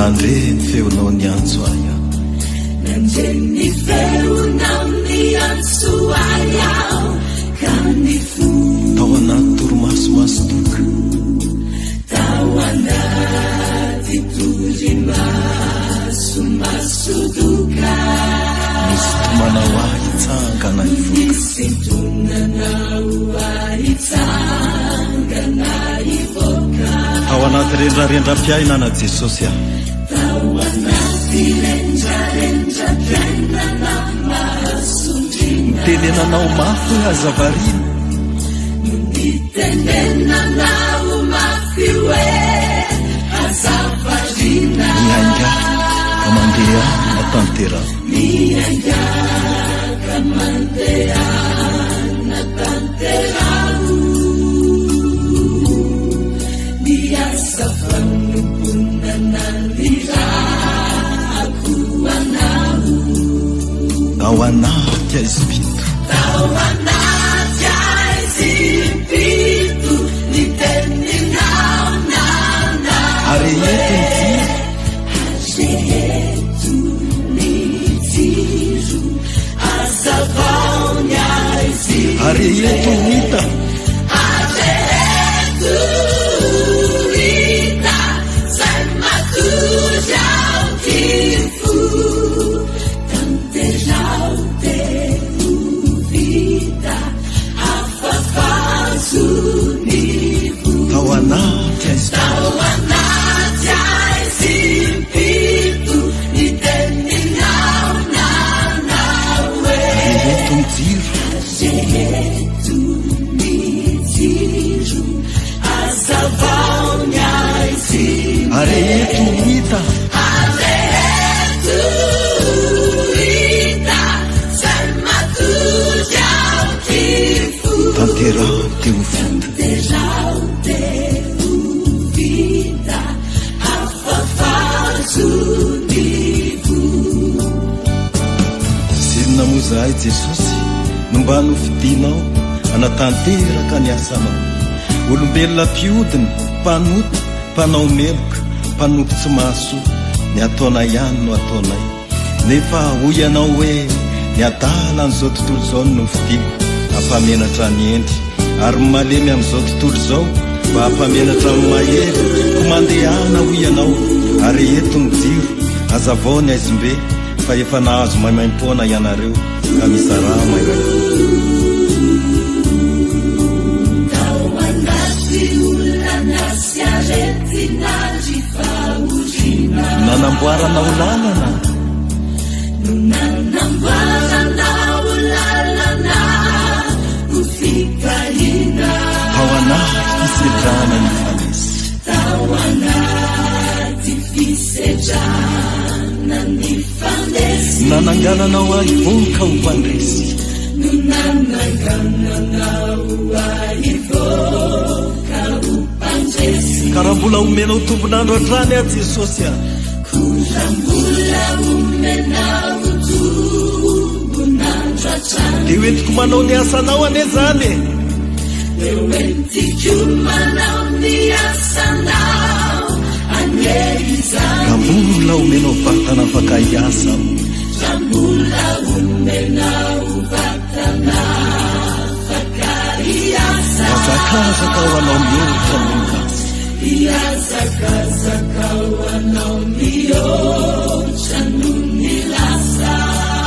nandre ny feonao ny antso aya nandre ny feonao ny antso aya ka ny fo tao anaty toromasomaso toka tao anaty toromasomaso toka misy tomanao ahy tsangana ivoka misy tonanao ahy tsangana ivoka tao anaty rendrarendram-piainana Jesosy aho tao anaty rendrarendram-piainana mahasondrina nitenenanao mafy azavarina nitenenanao mafy hoe azavarina miainga ka mandeha na tanterao miainga ka mandeha na tanterao niasa fanomponana ny rako anao ao anaty Espírito tao anaty Espírito ny teninao nanao ary eto ny jiro azavao ny Espírito ary eto hita tanterao teo vida afafazonivo zenona moa zahay Jesosy no mba nofidinao anatanteraka ny asanao olombelona mpiodiny mpanoto mpanao meloka mpanompo tsy mahasoa ny ataonay ihany no ataonay nefa hoy ianao hoe ny adala an'izao tontolo izao no nofidiko hampamenatra ny endry ary malemy amin'izao tontolo izao mba hampamenatra amin'ny mahery ko mandehana hoy ianao ary eto ny jiro azavao ny aizimbe fa efa nahazo maimaim-poana ianareo ka misarama iray tao anaty olana sy aretina ry fahorina nanamboaranao lalana no nanamboaranao lalana ho fikahina ao anaty fisedrana ny fanesy tao anaty fisedrana ny fanesy nanangananao ahy voka ho mpandresy no nanangananao ahy voka ho mpandresy ka raha mbola omenao tombonandro hatrany a Jesosy aho korambola omenao tombonandro hatrany dia hoentiko manao ny asanao ane zany eo entiko manao ny asanao ane izany ka mbola omenao vatana afaka hiasa raha mbola omenao vatana afaka hiasa azakazaka ho anao mihoatra minkasa iazakazaka ho anao mihoatra no ny lasa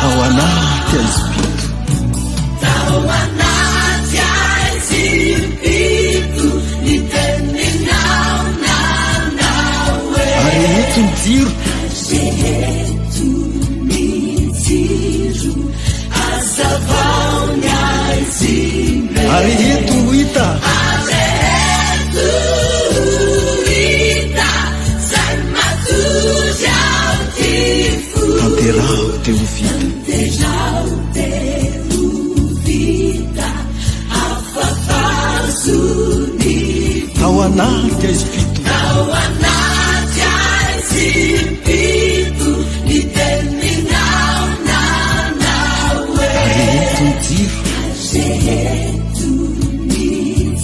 ao anaty Espírito tao anaty Espírito ny teninao nanao ary eto ny jiro eto ny jiro azavao ny aizimbe ary eto ho hita tanterao teo vida afafazonivo tao anaty Espírito tao anaty Espírito ny teninao nanao ary eto ny jiro eto ny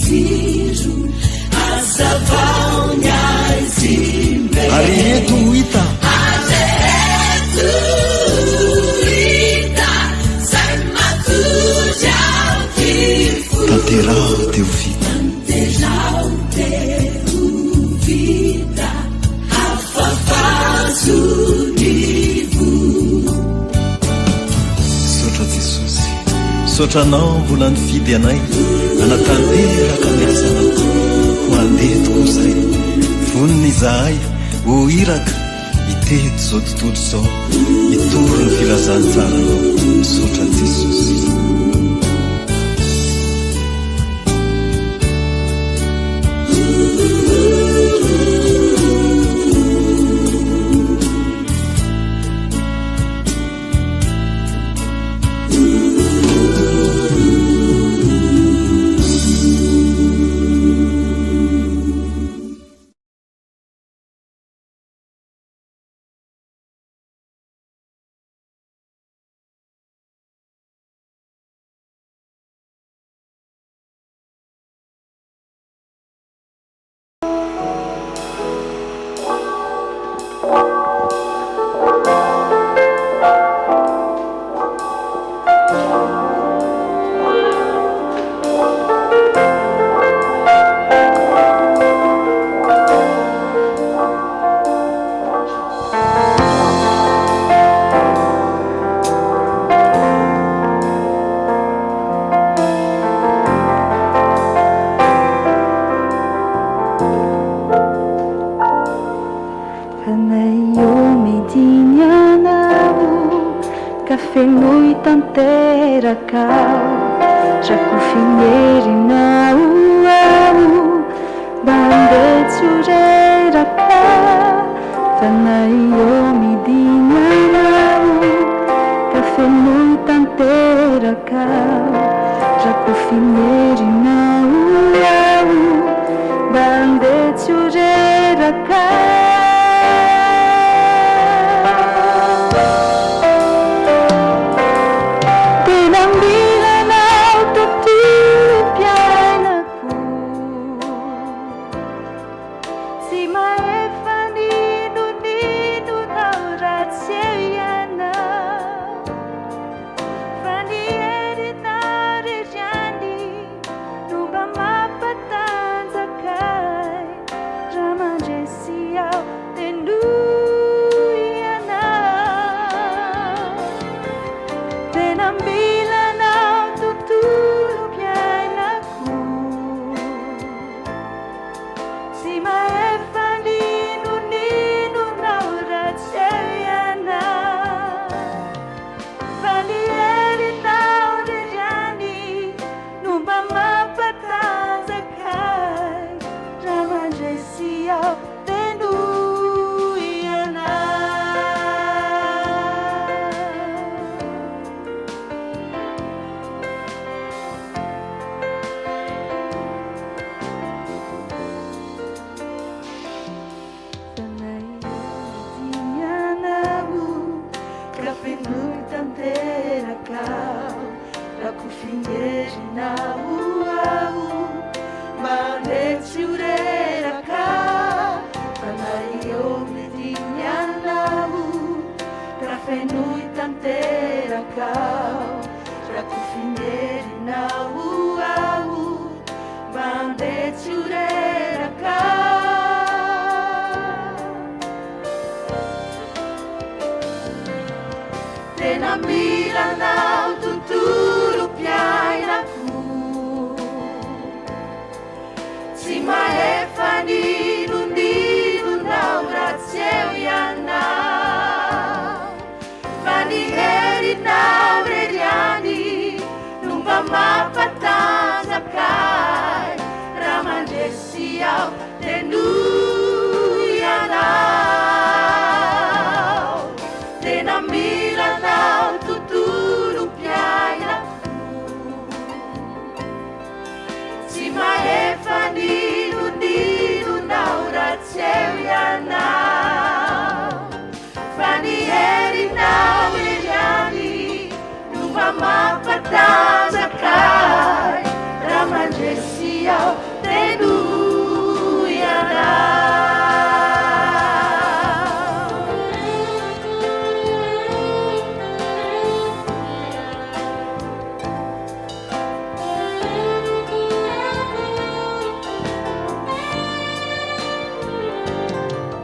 jiro azavao ny aizimbe ary eto ho hita misaotranao mbola ny fidy anay anatanteraka miasanao ho andeha tokoa zay voniny izahay ho iraka iteto zao tontolo zao itory ny filazantsaranao misaotra Jesosy.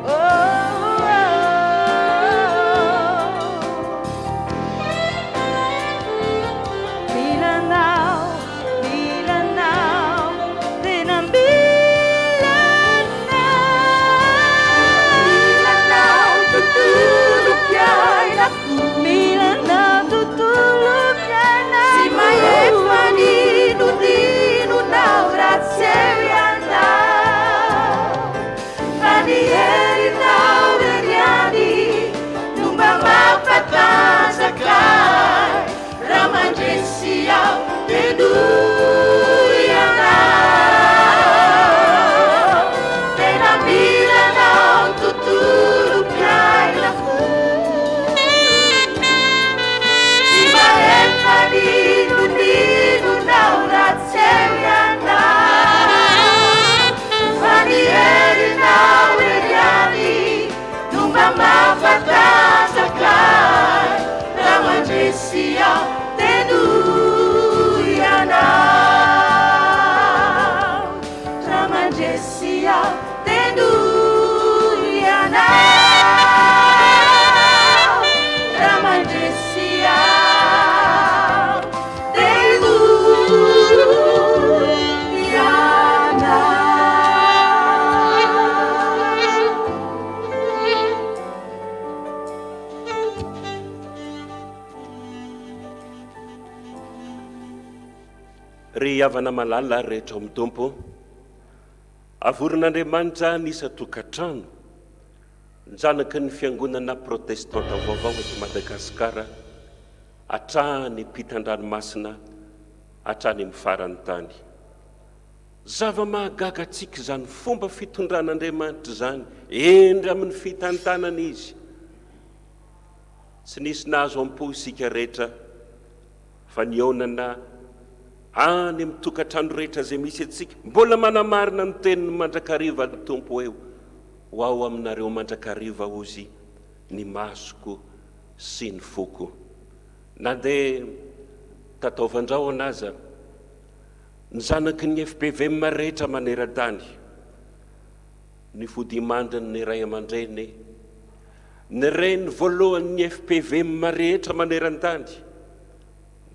Oh ry havana malala rehetra amin'ny tompo, avorin'Andriamanitra nisatokatrano njanaky ny fiangonana protestanta vaovao eto Madagasikara hatrany ampitan-dranomasina hatrany amin'ny farany tany. Zava-mahagaga antsika izany fomba fitondran'Andriamanitra izany, endry amin'ny fitantanana izy. Tsy nisy nahazo am-po isika rehetra fa nionana any amin'ny tokatrano rehetra izay misy antsika, mbola manamarina ny tenin'ny mandrakariva ny tompo eo, ho ao aminareo mandrakariva ozy ny masoko sy ny foko. Na dia tataovan-drahona aza ny zanaky ny FPVM rehetra maneran-tany, ny fodimandriny ny ray aman-dreny, ny reny voalohan'ny FPVM rehetra maneran-tany,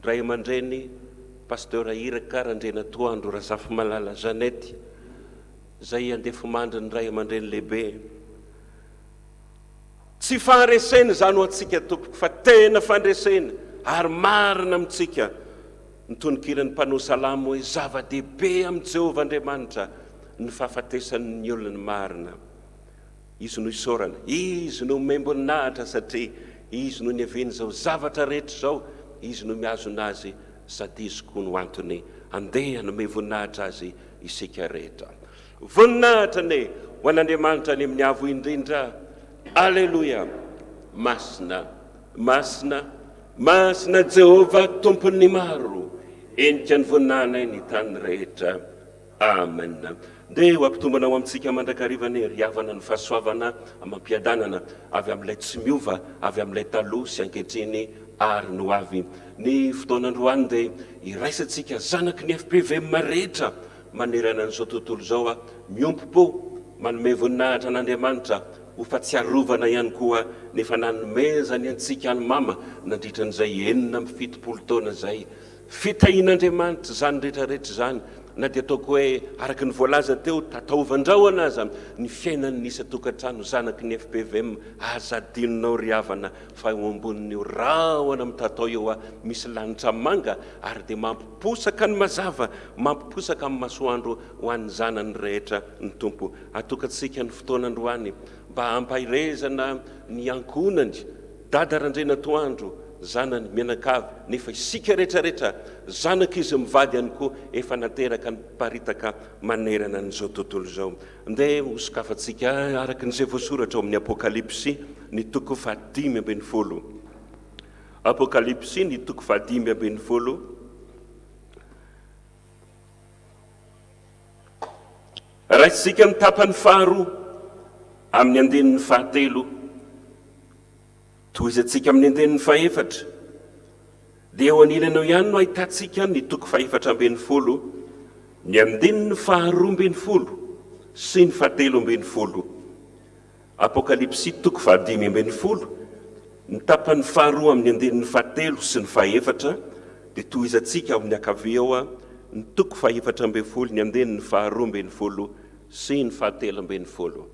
ray aman-dreny Pasteur Iraka Randrena Toandro Razafy Malala Janety, zay andefo mandriny ray aman-dreny lehibe. Tsy fanresena zany ho antsika tompoko, fa tena fandresena ary marina amintsika nitonokiran'ny mpanao salamo hoe zava-dehibe amin'ny Jehovah Andriamanitra ny fahafatesan'ny olona marina. Izy no isorana, izy no membonahitra satria izy no niaviny zao zavatra rehetra zao, izy no miazona azy sady izy koa no antony andeha nome voninahitra azy isika rehetra. Voninahitra ne ho an'Andriamanitra ny amin'ny avo indrindra. Alleluia. Masina, masina, masina Jehovah tompony maro, endrika ny voninahina ny tany rehetra. Amen. Dia ho ampitombana ho amintsika mandrakariva ny riavana ny fahasoavana amam-piadanana avy amin'ilay tsy miova, avy amin'ilay taloha sy ankehitriny ary no avy. Ny fotoanandroany dia iraisantsika zanaky ny FPVM rehetra manerana n'izao tontolo zao, miompo-po manome voninahitra an'Andriamanitra ho fahatsiarovana ihany koa nefa nanomezany antsika ny mama nandritran'izay 7 taona zay. Fitahian'Andriamanitra zany rehetrarehetra zany, na dia ataoko hoe araky ny voalaza teo tataovan-drahona aza ny fiainan'ny nisa-tokatrano zanaky ny FPVM azadinonao riavana fa eo ambonin'io rahona amin'ny tatao eo misy lanitra manga ary dia mampiposaka ny mazava, mampiposaka amin'ny masoandro ho an'ny zanany rehetra ny tompo. Atokatsika ny fotoanandroany mba hampahirezana ny ankonany dada Randrena Toandro, zanany mianakavy, nefa isika rehetrarehetra zanaky izy mivady ihany koa efa nateraka ny paritaka manerana n'izao tontolo zao. Ndeha hosokafatsika araky n'izay voasoratra ao amin'ny Apokalipsy ny toko 5:10. Apokalipsy ny toko 5:10. Raisitsika ny tapany faharoa amin'ny andenin'ny fahatelo, toizatsika amin'ny andenin'ny fahaefatra, dia eo anilanao ihany no ahitantsika ny toko 4:10, ny andenin'ny 2:10 sy ny 7:10. Apokalipsy toko 5:10, ny tapany faharoa amin'ny andenin'ny 7 sy ny 4, dia toizatsika amin'ny akavia ao ny toko 4:10, ny andenin'ny 2:10 sy ny 7:10.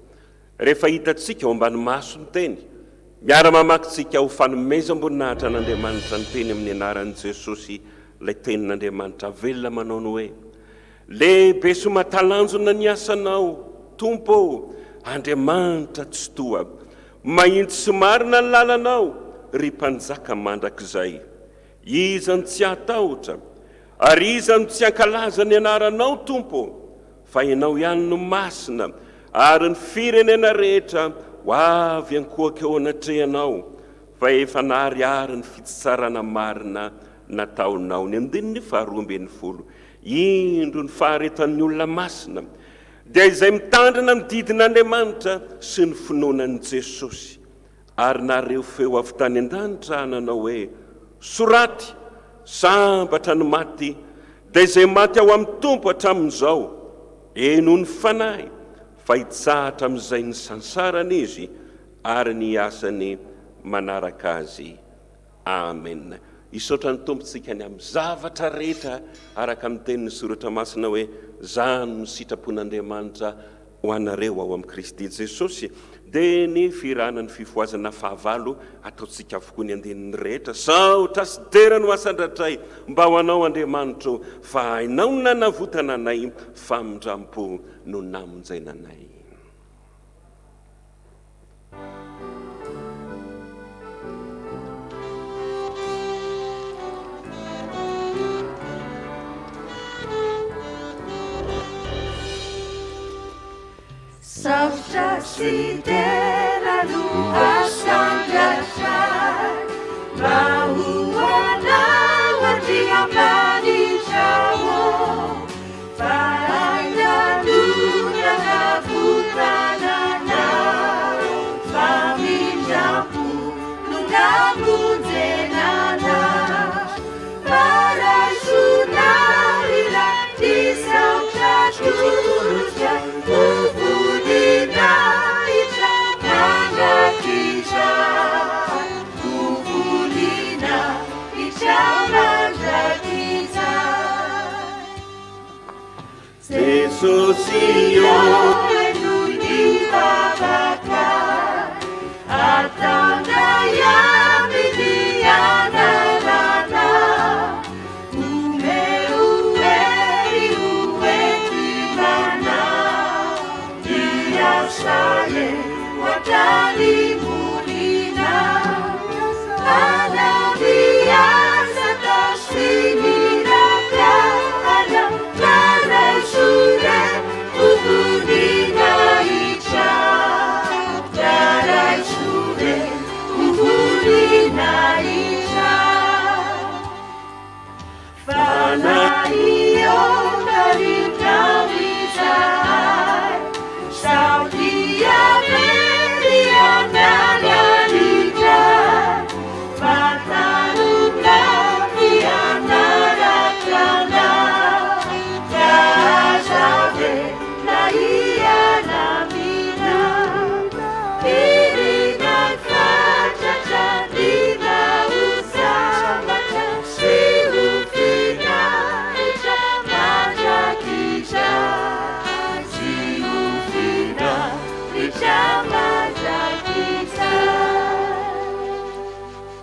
Rehefa hitatsika ao ambany maso ny teny, miara-mamakitsika ho fanomezam-boninahitra an'Andriamanitra ny teny amin'ny anaran'i Jesosy, ilay tenin'Andriamanitra velona manao ny hoe: lehibe sy mahatalanjona ny asanao Tompo, Andriamanitra tsy toa, mahitsy sy marina ny lalanao ry mpanjaka mandrakizay. Iza no tsy hatahotra ary iza no tsy hankalaza ny anaranao Tompo, fa ianao ihany no masina ary ny firenena rehetra ho avy ankohaka eo anatrehanao, fa efa nahariary ny fitsarana marina nataonao. Ny andenin'ny 2:10, indro ny faharetan'ny olona masina, dia izay mitandrina ny didin'Andriamanitra sy ny finoanan'i Jesosy, ary nareo feo avy tany an-danitra nanao hoe: soraty, sambatra ny maty, dia izay maty ao amin'ny tompo hatramin'izao, eno ny fanahy, fa hitsahatra amin'izay ny sansarana izy ary ny asany manaraka azy. Amen. Isotra ny tompontsika ny amin'ny zavatra rehetra araka amin'ny tenin'ny soratra masina hoe: zany no sitrapon'Andriamanitra ho anareo ao amin'ny Kristy Jesosy dia ny firanany fifoazana fahavalo ataontsika avokoa ny andeniny rehetra sao trasidera no asandratray mba ho anao Andriamanitra fa hainao no nanavotana anay famindrampo no namonjaina anay. Saotra sy tena no asandrasay mba ho anao andriamanitra fa ainanonana votrananao fa mindrampo no namonjenanao paraisonarila ty saotra tolotra Sosio enunivavaka ataunayamidianarana umeueri uetimana diasaye watalimulina anadiasa tasinirakana sure uvulinaisha darai sure uvulinaisha fanaiyo darinamizai saudia verianalalija fatanuna vianarakana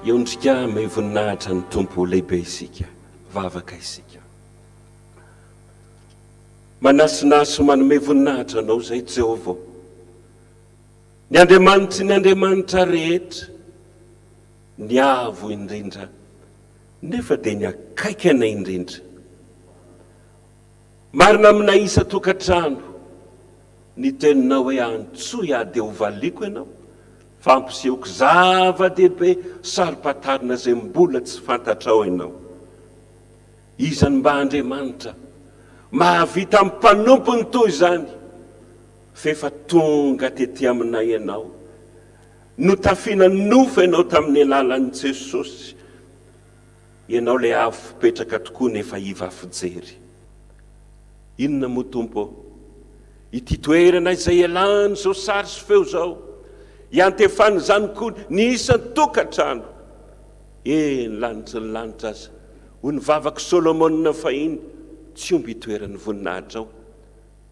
Iondrika may voninahitra ny tompo lehibe isika, vavaka isika. Manasinaso manome voninahitra anao zay Jehovah. Ny Andriamanitra ny Andriamanitra rehetra, ny avo indrindra, nefa dia ny akaiky anay indrindra. Marina amina isa tokantrano, ny teninao hoe antsoy ady ho valiko ianao, fampisehoko zava-dehibe sarim-patarina zay mbola tsy fantatrao ianao. Izany mba Andriamanitra mahavita amin'ny mpanompony toy izany, fefa tonga tetỳ aminay ianao, no tafiana nofo ianao tamin'ny alalan'i Jesosy. Ianao le avo fipetraka tokoa nefa iva fijery. Inona moa Tompo? Ity toerana izay ialany zao sary sy feo zao, iantefany zany koa ny isan'ny tokantrano. Ny lanitra ny lanitra aza, ho ny vavaka Solomona fahiny, tsy omby toerany voninahitra ao.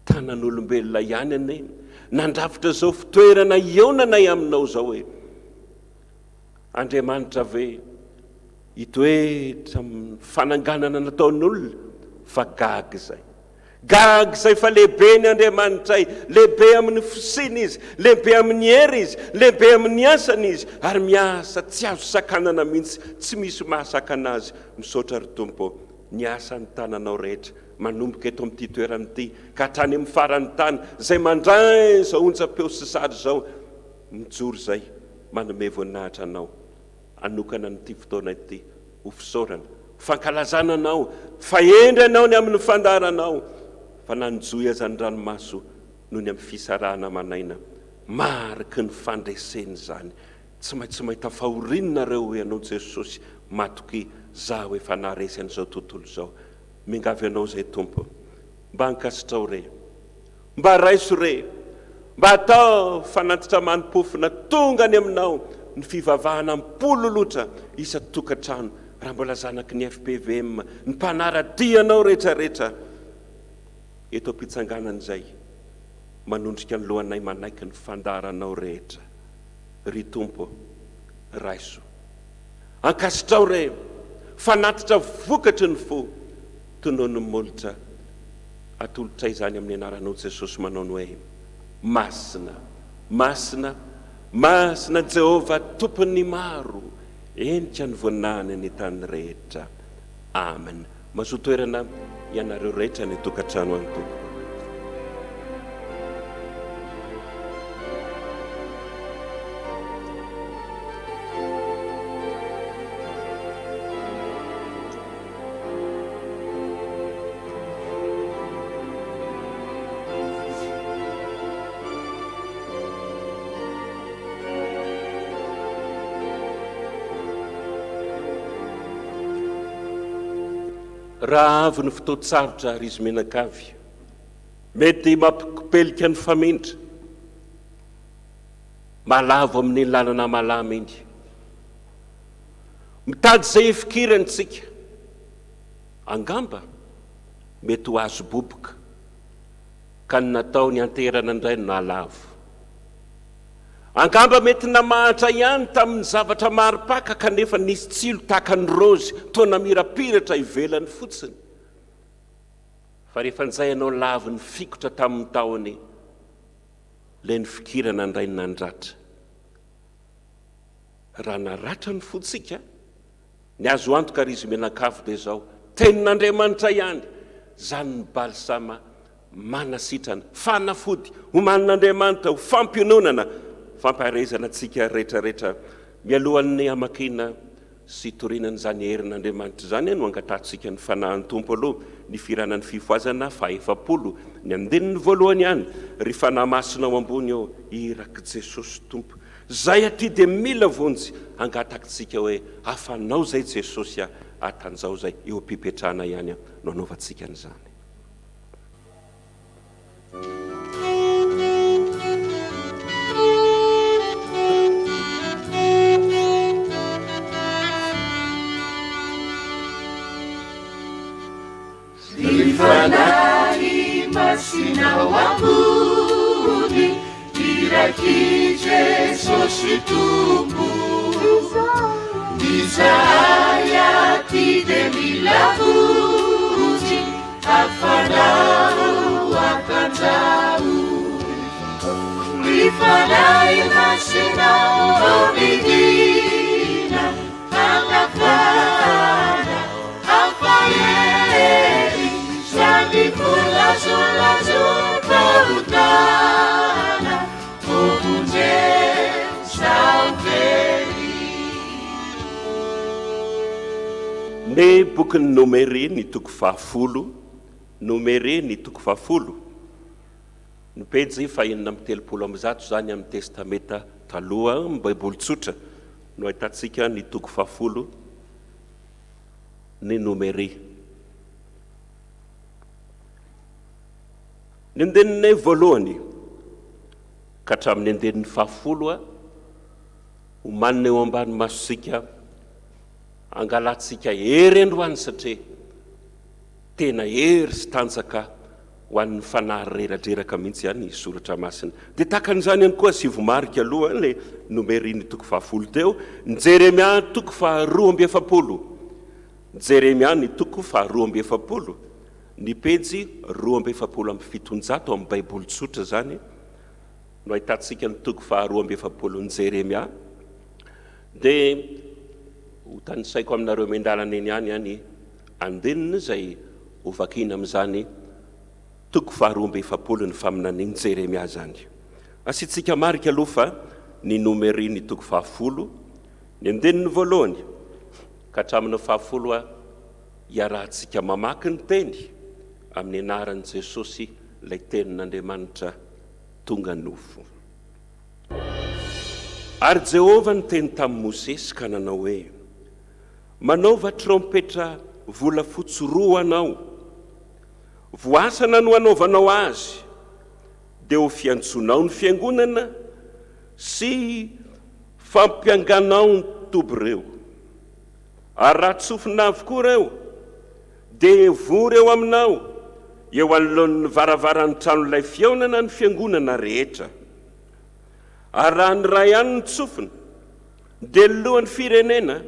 Tanan'olombelona ihany anay, nandrafitra zao fitoerana ionanay aminao zao hoe, Andriamanitra ve, itoetra fananganana nataon'olona, fa gaga zay. Gaga zay fa lehibe ny Andriamanitra, lehibe amin'ny fosiny izy, lehibe amin'ny hery izy, lehibe amin'ny asany izy, ary miasa tsy azo sakanana mihitsy, tsy misy mahasakana azy. Misaotra ry Tompo, ny asan'ny tananao rehetra, manomboka eto amin'ity toerana ity, ka hatrany amin'ny farany tany, zay mandray zao onjam-peo sy sary zao, mijoro zay, manome voninahitra anao, anokana n'ity fotoana ity, ho fisaorana, fankalazana anao, fahendry anao ny amin'ny fandaranao, fa nanjoy azany ranomaso no ny amin'ny fisarahana manaina, mariky ny fandreseny zany. Tsy mahita fahorinareo ianao Jesosy, matoky zaho efa naharesy an'izao tontolo zao. Mingavy anao zay Tompo, mba hankasitrao re, mba raiso re, mba atao fanatitra manimpofina tonga ny aminao, ny fivavahana ampololotra isa tokantrano, raha mbola zanaky ny FPVM, ny mpanaradianao rehetrarehetra, eto am-pitsanganan'izay, manondrika ny lohanay manaiky ny fandaranao rehetra ry tompo raiso ankasitrao re fanatitra vokatry ny fo tonoany molotra atolotray zany amin'ny anaranao Jesosy manao ny hoe masina masina masina Jehova tompony maro endrika ny voninahiny ny tany rehetra amen. Mazoa toerana ianareo rehetra ny tokantrano any tompo. Raha avy ny fotoan-tsarotra ry izy menan-kavy mety mampikopelika ny famindra malavo amin'ny lalana malama iny mitady izay fikirany tsika angamba mety ho azo boboka ka ny natao ny anterana indray no nalavo angamba mety namahatra ihany tamin'ny zavatra maripaka kanefa nisy tsilo tahaka ny rozy toa namirapiratra ivelany fotsiny fa rehefa nizay ianao lavo ny fikotra tamin'ny taony le ny fikirana indray ny nandratra raha naratra ny fotsika ny azo antoka ry izy menan-kavy dia zao tenin'Andriamanitra ihany zany ny balsama manasitrana fanafody homanin'Andriamanitra ho fampiononana famparezana antsika rehetrarehetra mialohan'ny amakina sy torinany zany herin'Andriamanitra zany no angatantsika ny fanahin'ny tompo aloha ny firanany fifoazana faha-efapolo ny andinin'ny voalohany ihany ry fanahy masinao ambony eo iraky Jesosy tompo zay aty dia mila vonjy angatakitsika hoe afanao zay Jesosy atanjao zay eo ampipetrahana ihany no anaovantsika an'izany. Fanahy masinao ambony iraky Jesosy tompo izay aty dia mila vonjy afanao akanjao ny fanahy masinao midina anafana afahery sandi fulazulazu pautana okunje sauveri. Ne bokyny Nomere ny toko fahafolo Nomere ny toko fahafolo ny pejy fahenina amin'ny telopolo amby zato zany amin'ny testameta taloha amin'ny baiboly tsotra no ahitantsika ny toko fahafolo ny Nomere. Ny andeninay voalohany ka hatramin'ny andenin'ny fahafolo homanina eo ambany masosika angalatsika hery androany satria tena hery sy tanjaka ho an'ny fanahy reradraraka mihitsy ihany ny soratra masina dia takan'izany ihany koa sivomarika aloha le Nomere ny toko fahafolo teo ny Jeremia toko faharoa amby efapolo Jeremia ny toko faharoa amby efapolo ny pejy roa amby efapolo amby fitonjato amin'ny baiboly tsotra zany no ahitantsika ny toko faharoa amby efapolo ny Jeremia dia ho tanisaiko aminareo mendalana eny ihany andenina izay ho vakina amin'izany toko faharoa amby efapolo ny faminan'iny Jeremia zany. Asitsika marika aloha fa ny Nomere ny toko fahafolo ny andeniny voalohany ka hatramin'ny fahafolo iarahantsika mamaky ny teny amin'ny anaran'i Jesosy ilay tenin'Andriamanitra tonga nofo. Ary Jehova ny teny tamin'i Mosesy ka nanao hoe manaova trompetra volafotsy roa anao voasana no anaovanao azy dia ho fiantsonao ny fiangonana sy fampianganao ny toby ireo ary raha tsofina avokoa ireo dia vory eo aminao eo anoloan'ny varavaran'ny tranolay fiaonana ny fiangonana rehetra. Ary raha ny ray ihany ny tsofina dia lohan'ny firenena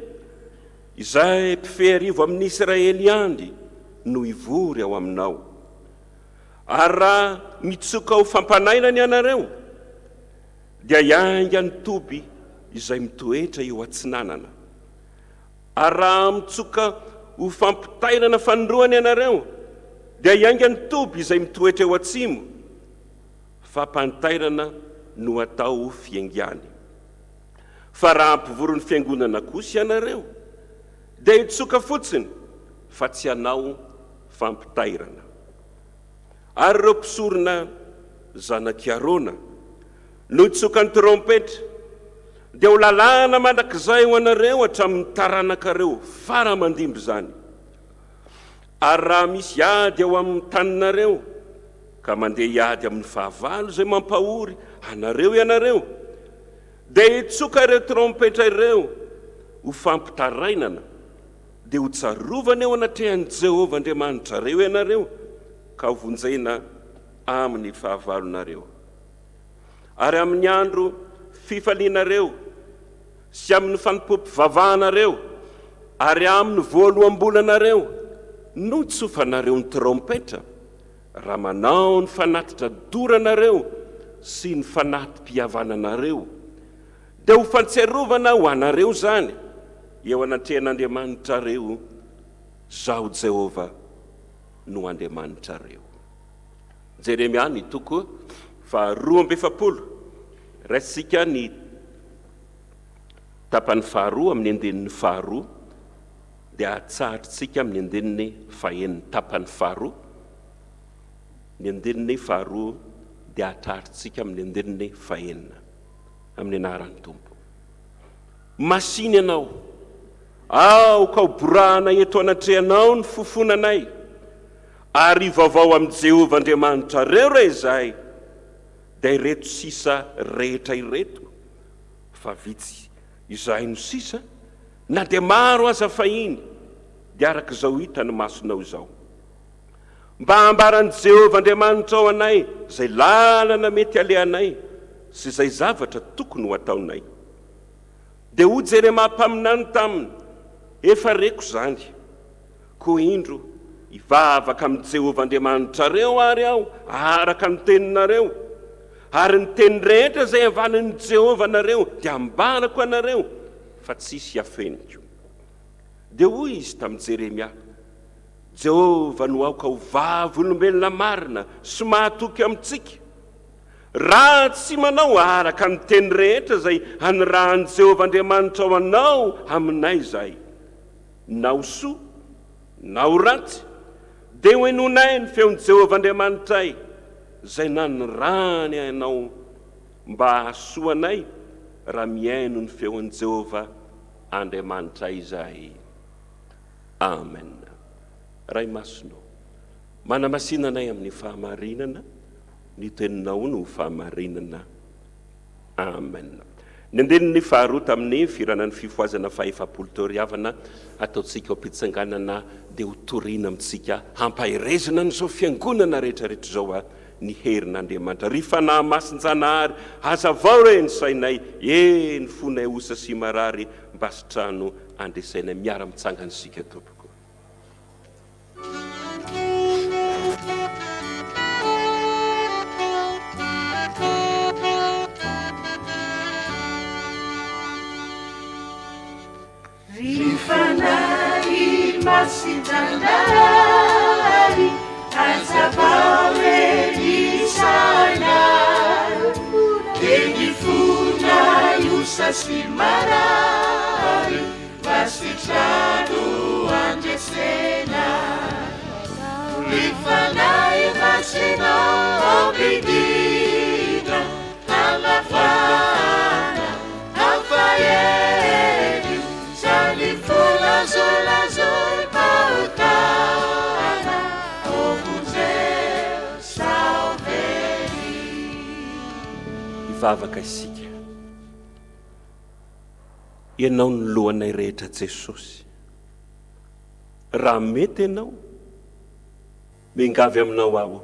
izay mpifeharivo amin'ny Israely andry no ivory ao aminao. Ary raha mitsoka ho fampanainany ianareo dia iainga ny toby izay mitoetra eo atsinanana. Ary raha mitsoka ho fampitairana fanondroany ianareo dia iainga ny toby izay mitoetra eo atsimo. Fampantairana no atao fiaingany. Fa raha ampivoron'ny fiangonana kosa ianareo dia hitsoka fotsiny fa tsy hanao fampitairana. Ary ireo mpisorona zanak-iarona no hitsoka ny trompetra dia ho lalàna mandrakizay ho anareo hatramin'ny taranakareo faramandimby zany. Ary raha misy ady ao amin'ny taninareo ka mandeha hiady amin'ny fahavalo izay mampahory anareo ianareo dia hitsoka ireo trompetra ireo ho fampitarainana dia ho tsarovana eo anatrehan'i Jehovah Andriamanitra reo ianareo ka ho vonjena amin'ny fahavalonareo. Ary amin'ny andro fifalianareo sy amin'ny fanompoam-pivavahanareo ary amin'ny voalohambolanareo no tsofanareo ny trompetra raha manao ny fanatitra doranareo sy ny fanatim-pihavananareo dia ho fantsiarovana ho anareo zany eo anatrehan'Andriamanitra reo, zaho Jehovah no Andriamanitra reo. Jeremia ny toko 2:7. Raisika ny tapany 2 amin'ny andinin'ny 2 dia atsahatritsika amin'ny andininy 9 tapany 2. Ny andininy 2 dia atratritsika amin'ny andininy 9 amin'ny anaran'ny Tompo. Masiny ianao, ao ka ho borana eto anatrehanao ny fofonanay, ary vaovao amin'ny Jehovah Andriamanitra reo re izahay, dia ireto sisa rehetra ireto, fa vitsy izahay no sisa, na dia maro aza fahiny, dia araka izao hita ny masonao izao. Mba hambaran'i Jehovah Andriamanitra ao anay izay lalana mety alehanay sy izay zavatra tokony ho ataonay. Dia ho Jeremia mpaminany taminy, efa reko zany, ko indro ivavaka amin'ny Jehovah Andriamanitra reo ary aho araka ny teninareo, ary ny teny rehetra izay avanin'ny Jehovah nareo dia ambarako anareo fa tsisy hafeniko. Dia hoy izy tamin'i Jeremia, Jehovah no aoka ho vavolombelona marina sy mahatoky amintsika, raha tsy manao araka ny teny rehetra izay hanirahan'i Jehovah Andriamanitra ao anao aminay izahay, na ho soa na ho ratsy, dia ho henonay ny feon'i Jehovah Andriamanitray izay nanirahany ianao mba hahasoanay raha miaino ny feon'i Jehovah Andriamanitray izahay. Amen. Ray masonao, manamasinanay amin'ny fahamarinana, ny teninao no fahamarinana. Amen. Ny andinin'ny 2 tamin'ny firanan'ny fifoazana faha-efapolo taoriavana ataontsika am-pitsanganana dia ho toriana amintsika hampahirezana n'izao fiangonana rehetrarehetra izao ny herin'Andriamanitra. Ry fanahy masin-janahary hazavao re ny sainay, ny fonay osa sy marary mba sitrano andresainay. Miara-mitsangana isika tompoko. Rifanari masinjanari azavare disana Edifuna yusasi marari Vasitrado andesena Rifanari masina obidina Alafana Alfaedi Salifuna zolazol pautana Obuzeo salveri. Ivavaka isika, ianao ny lohanay rehetra Jesosy. Raha mety ianao mingavy aminao aho,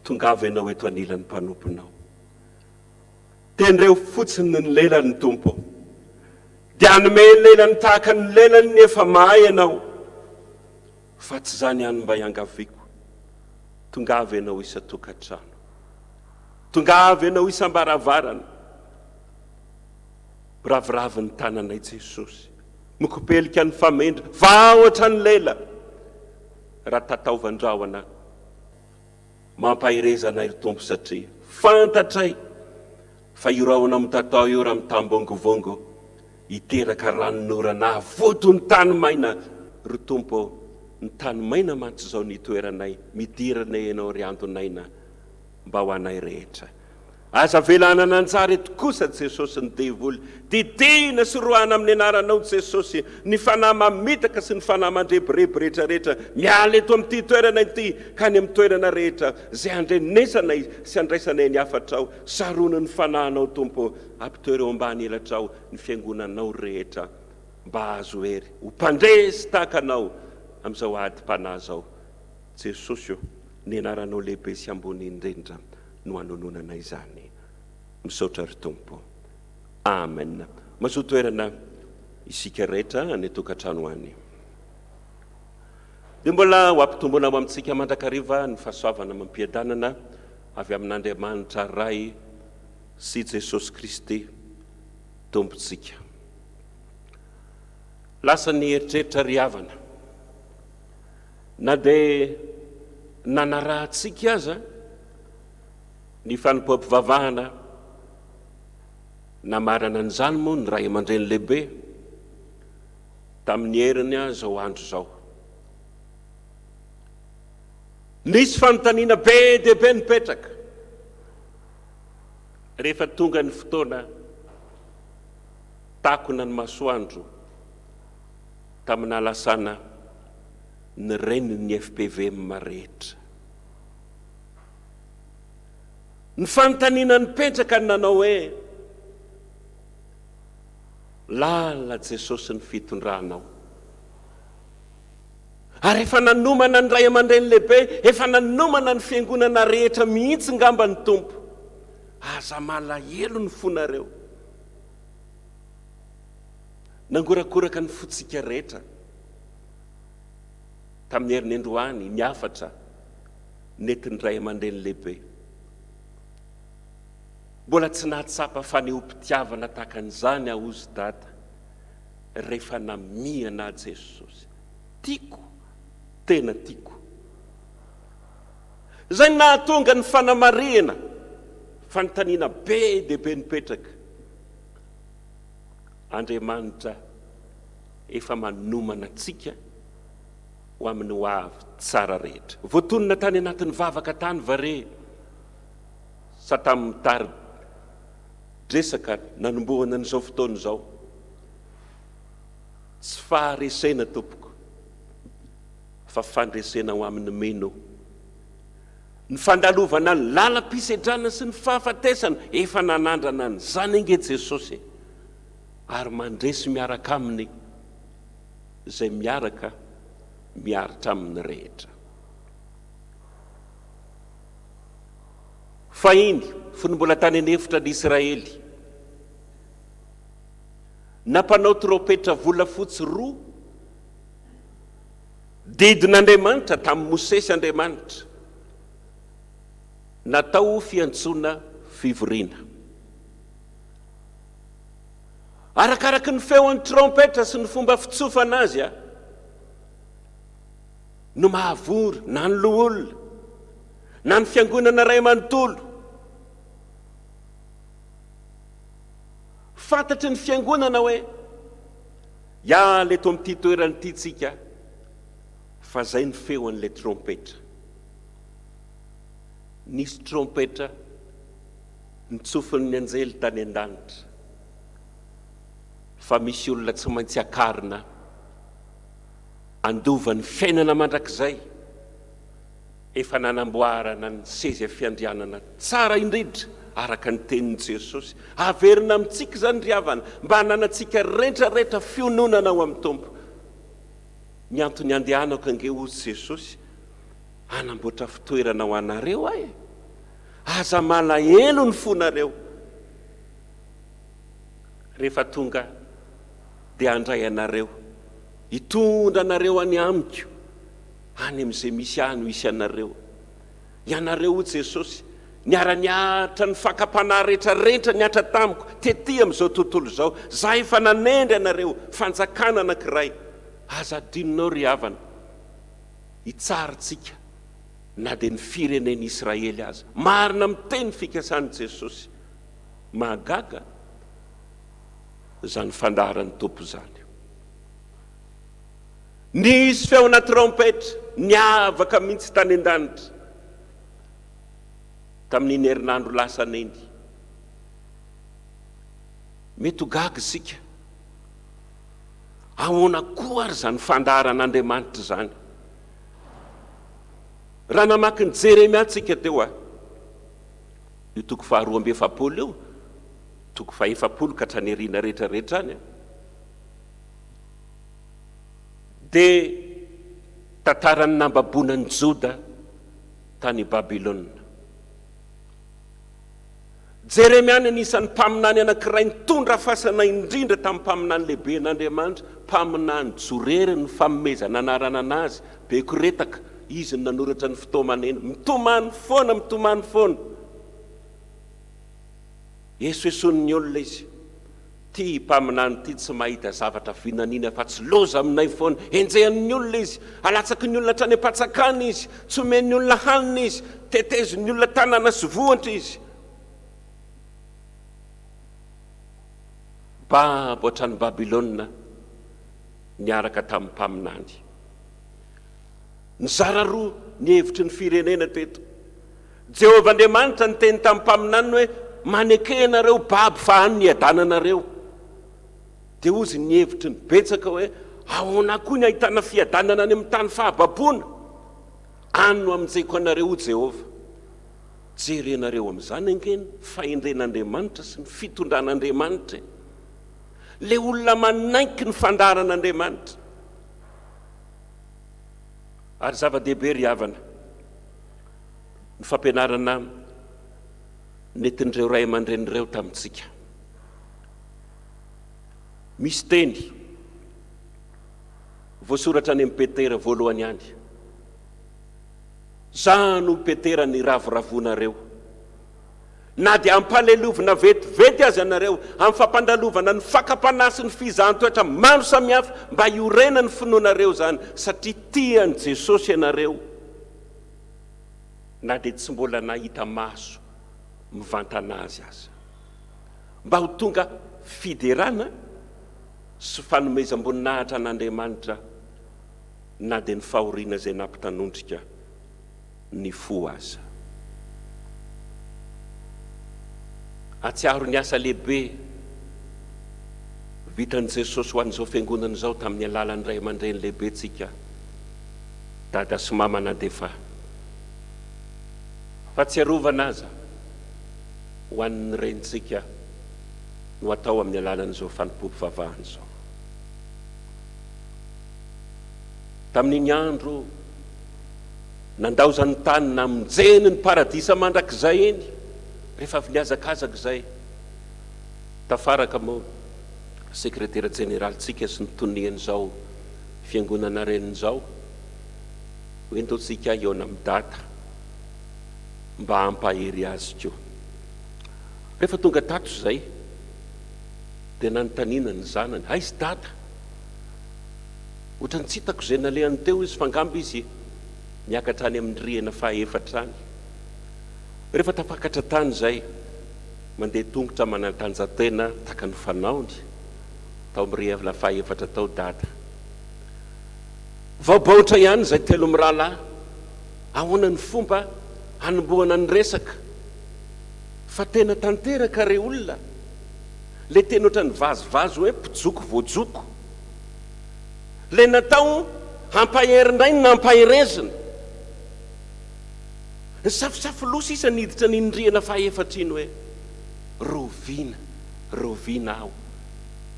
tongavy ianao eto anilan'ny mpanomponao. Tenireo fotsiny ny lelan'ny tompo, dia anome lelany tahaka ny lelany efa mahay ianao, fa tsy zany ihany mba hiangaviako. Tongavy ianao isa-tokantrano, tongavy ianao isam-baravarana, ravoravo ny tananay Jesosy, mikopelika ny famendra, va ohatra ny lela, raha tataovandrahona mampahirezanay ry tompo, satria fantatray fa io rahona mitatao io raha mitambongovongo hiteraka ranon'orana voto ny tany maina. Ry tompo, ny tany maina mantsy zao ny toeranay, midirana ianao ry andonaina mba ho anay rehetra. Aza velana nanjary eto kosa Jesosy ny devoly, didina sy roana amin'ny anaranao Jesosy, ny fanahy mamitaka sy ny fanahy mandreborebo rehetrarehetra miala eto amin'ity toerana ity ka ny amin'ny toerana rehetra zay andrenesanay sy andraisanay ny afatrao. Sarono ny fanahinao tompo, ampitoereo ambany elatrao ny fiangonanao rehetra, mba azo hery ho mpandresy tahaka anao amin'izao adi-panahy zao. Jesosy io, ny anaranao lehibe sy ambony indrindra no anononana izany. Misaotra ry tompo. Amen. Mazoto toerana isika rehetra ny tokantrano any. Dia mbola ho ampitombona amintsika mandrakariva ny fahasoavana mampiadanana avy amin'Andriamanitra Ray sy Jesosy Kristy tompontsika. Lasa ny eritreritra ry havana, na dia nanarahantsika aza ny Fotoam-pivavahana, namarana an'izany moa ny ray aman-dreny lehibe tamin'ny heriny zao andro zao. Nisy fanontaniana be dia be nipetraka rehefa tonga ny fotoana takona ny masoandro tamin'ny alasana ny reniny FPVM rehetra. Ny fanontaniana nipetraka ny nanao hoe lala Jesosy ny fitondranao. Ary efa nanomana ny ray aman-dreny lehibe, efa nanomana ny fiangonana rehetra mihitsy ngamba ny tompo. Aza malahelo ny fonareo. Nangorakoraka ny fotsika rehetra tamin'ny herin'ny androany ny afatra netiny ray aman-dreny lehibe. Mbola tsy nahatsapa fa ny ompitiavana takan'izany aho zy dada rehefa namihana Jesosy. Tiako, tena tiako. Zay nahatonga ny fanamarihana, fanontaniana be dia be nipetraka. Andriamanitra efa manomana antsika ho amin'ny ho avy tsara rehetra. Voatonona tany anatin'ny vavaka tany vare, sa tamin'ny tary dresaka nanombohana n'izao fotoana izao. Tsy faharesena tompoko, fa fandresena ho amin'ny meno. Ny fandalovana ny lalam-pisedrana sy ny fahafatesana efa nanandrana ny zany inge Jesosy, ary mandresy miaraka aminy zay miaraka miaritra amin'ny rehetra. Fa iny fony mbola tany anefitra n'Israely, nampanao trompetra volafotsy roa didin'Andriamanitra tamin'ny Mosesy Andriamanitra, natao fiantsoana fivoriana. Arakaraky ny feon'ny trompetra sy ny fomba fitsofana azy no mahavory na ny loholona na ny fiangonana ray amanontolo. Fantatry ny fiangonana hoe leto amin'ity toerana ity tsika, fa zay ny feon'ilay trompetra. Nisy trompetra nitsofin'ny anjely tany an-danitra, fa misy olona tsy maintsy akarina andova ny fiainana mandrakizay, efa nanamboarana ny sezy fiandrianana tsara indrindra araka ny tenin'i Jesosy. Averina amintsika zany ry havana, mba hananatsika rehetrarehetra fiononana ao amin'ny tompo. Ny antony andehanako ange hozy Jesosy, anamboatra fitoerana ho anareo ahy, aza malahelo ny fonareo. Rehefa tonga dia andray anareo, hitondra anareo any amiko, any amin'izay misy any ho isy anareo. Ianareo ho Jesosy niara-niatra ny fakapanahy rehetrarehetra niatra tamiko tety amin'izao tontolo izao. Za efa nanendry anareo fanjakana anankiray, aza adinonao ry havana hitsaritsika na dia ny fireneny Israely aza. Marina miteny fikasany Jesosy, mahagaga zany fandaharan'ny tompo zany. Nisy feona trompetra niavaka mihitsy tany an-danitra tamin'iny herinandro lasa neny. Mety ho gaga isika, ahoana koa ary zany fandaharan'Andriamanitra zany? Raha namaky ny Jeremia tsika teo io toko 2:7 io, toko 7 ka hatrany ariana rehetrarehetra any, dia tantaran'ny nambabonan'ny Joda tany Babilôna. Jeremia anisan'ny mpaminany anankiray nitondra fasana indrindra tamin'ny mpaminany lehibe n'Andriamanitra, mpaminany Jorery ny famomezana anarana anazy, Bekoretaka, izy ny nanoratra ny Fotoam-pivavahana, mitomany foana. Esoeson'ny olona izy, ty mpaminany ty tsy mahita zavatra vinanina fa tsy loza aminay foana. Enjehan'ny olona izy, alatsaky ny olona hatrany am-patsakany izy, tsy omen'ny olona hanina izy, tetezin'ny olona tanàna sy vohitra izy. Babo hatrany Babilôna niaraka tamin'ny mpaminany. Ny zara roa ny hevitry ny firenena teto. Jehovah Andriamanitra ny teny tamin'ny mpaminany hoe manekena babo fa any niadananareo. Dia ozy ny hevitry ny betsaka hoe ahoana koa ny ahitana fiadanana any amin'ny tany fahababona? Any no aminjeko anareo ho Jehovah. Jerenareo amin'izany ankeny fahendren'Andriamanitra sy ny fitondran'Andriamanitra. Le olona manaiky ny fandaharan'Andriamanitra. Ary zava-dehibe ry havana, ny fampianarana netin'ireo ray aman-drenireo tamintsika. Misy teny voasoratra any amin'ny Petera voalohany any: zano Petera ny ravoravonareo, na dia ampalelovina vetivety azy anareo amin'ny fampandalovana ny fakapanahy sy ny fizahan-toetra maro samihafa mba hiorena ny finoanareo zany, satria tian'i Jesosy ianareo, na dia tsy mbola nahita maso mivantana azy aza, mba ho tonga fiderana sy fanomezam-boninahitra an'Andriamanitra, na dia ny fahoriana izay nampitanondrika ny fo aza. Atsiaro ny asa lehibe vitan'i Jesosy ho an'izao fiangonana izao tamin'ny alalan'ny ray aman-dreny lehibe tsika, dada sy mamana defa. Fahatsiarovana aza ho an'ny renitsika no atao amin'ny alalan'izao fanompoam-pivavahana izao. Tamin'iny andro nandaozany tany namonjeny ny paradisa mandrakizay eny, rehefa avy niazakazaka izay, tafaraka moa sekretera jeneralitsika sy nitonian'izao fiangonana renin'izao hoe ntaotsika eo amin'ny data mba hampahery azy keo. Rehefa tonga tato izay dia nanontaniana ny zanany: aizy data, ohatrany tsy hitako izay nalehany teo izy, fangamba izy niakatra any amin'ny rihana fahaefatra any. Rehefa tafakatra tany izay, mandeha tongotra manantanjatena taka ny fanaony tao amin'ny rihana fahaefatra tao data. Vaobaotra ihany izay telo mirahalahy, ahoana ny fomba hanombohana ny resaka fa tena tanteraka re olona, le tena ohatry ny vazovazo hoe mpijoko voajoko, le natao hampaherindray na hampaherezina. Ny safosafolosa isa niditra n'indriana fahaefatra iny hoe rovina aho,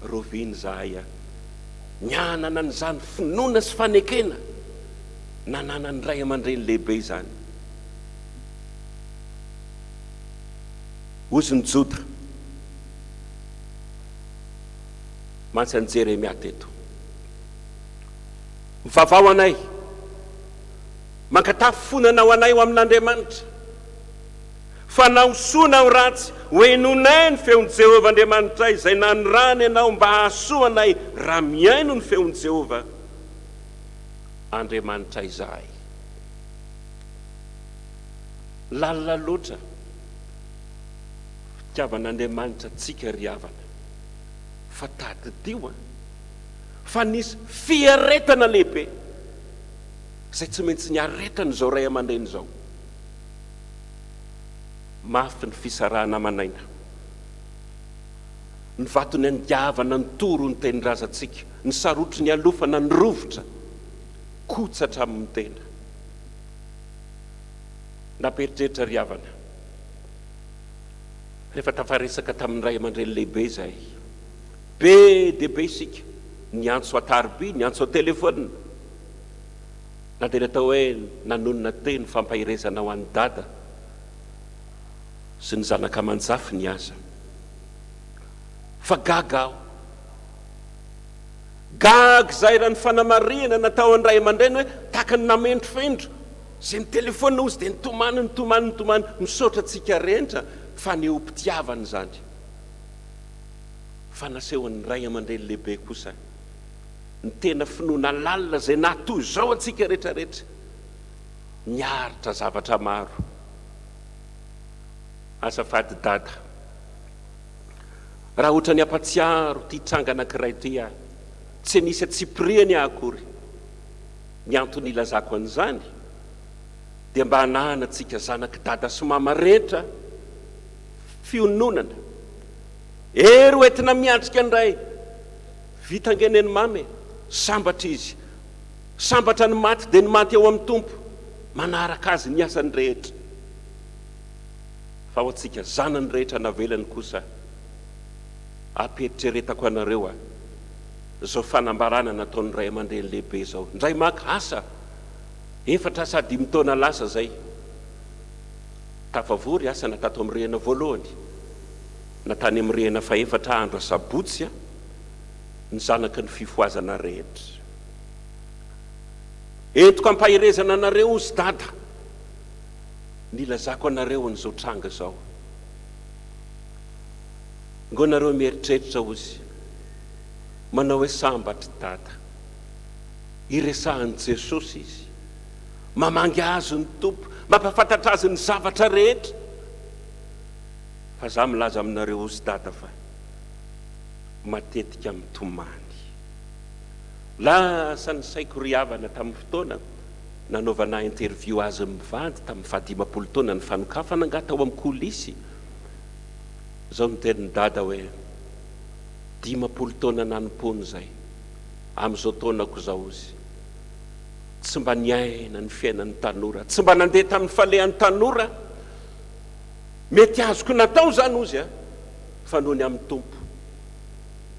rovina zahay nianana n'izany finoana sy fanekena nanana ny ray aman-dreny lehibe zany. Ozy ny Joda mantsy any Jeremia teto, mivavao anay, mankatafy fonanao anay ho amin'Andriamanitra, fa nahosoana ho ratsy hoenonay ny feon'i Jehovah Andriamanitra izay nanorany ianao mba hahasoa anay raha miaino ny feon'i Jehovah Andriamanitra izahay. Lalina loatra fitiavan'Andriamanitra tsika ry havana, fa tadidioa fa nisy fiaretana lehibe izay tsy maintsy niaretana izao ray aman-dreny izao. Mafy ny fisarahana amanaina, ny vatony andiavana ny toro ny tenin-drazantsika, ny sarotry ny alofana ny rovotra kotsatra amin'ny tena. Napetritra ry havana, rehefa tafaresaka tamin'ny ray aman-dreny lehibe zay, be dia be isika niantso atarby, niantso telefôna, na dia natao hoe nanonona teny fampahirezana ho an'ny dada sy ny zanaka aman-jafy ny asa. Fa gaga aho, gaga zay raha ny fanamarihana natao an'ny ray aman-dreny hoe tahaka ny namendrofendro zay ny telefôna ozy dia nitomany misaotra tsika rentra, fa ny ompitiavany zany. Fa nasehon'ny ray aman-dreny lehibe kosa ny tena finoana lalina zay natoy zao antsika rehetrarehetra, niaritra zavatra maro. Azafady dada, raha ohatra ny ampatsiaro ty tranga anankiray ty aho, tsy nisy atsipiriany aho akory, ny antony ilazako an'izany dia mba hanana antsika zanaky dada sy mama rehetra fiononana. Ery hoentina miatrika andray, vitangeneny mamy, sambatra izy, sambatra ny maty dia ny maty eo amin'ny tompo, manaraka azy ny asany rehetra. Fa ho antsika zanany rehetra navelany kosa, apetreretako anareo zao fanambarana nataon'ny ray aman-dreny lehibe zao. Ndray maka asa efatra sa 5 taona lasa zay, tafavory asa natato amin'ny rihana voalohany, natany amin'ny rihana fa 4 andro sabotsy ny zanaky ny fifoazana rehetra. Entiko ampahirezana anareo ozy dada, nilazako anareo an'izao tranga zao. Ngo nareo mieritreritra ozy, manao hoe sambatra dada, iresahan'i Jesosy izy, mamangy azy ny tompo, mampafantatra azy ny zavatra rehetra. Fa za milaza aminareo ozy dada fa matetika mitomany. Lasa ny saiko ry havana tamin'ny fotoana nanaovana interview azy mivady tamin'ny 15 taona ny fanokafana nga tao amin'ny kolisy. Zao ny tenin'ny dada hoe 15 taona nanom-pony zay, amin'izao taonako zao izy tsy mba niaina ny fiainan'ny tanora, tsy mba nandeha tamin'ny falehan'ny tanora. Mety azoko natao zany ozy fa noho ny amin'ny tompo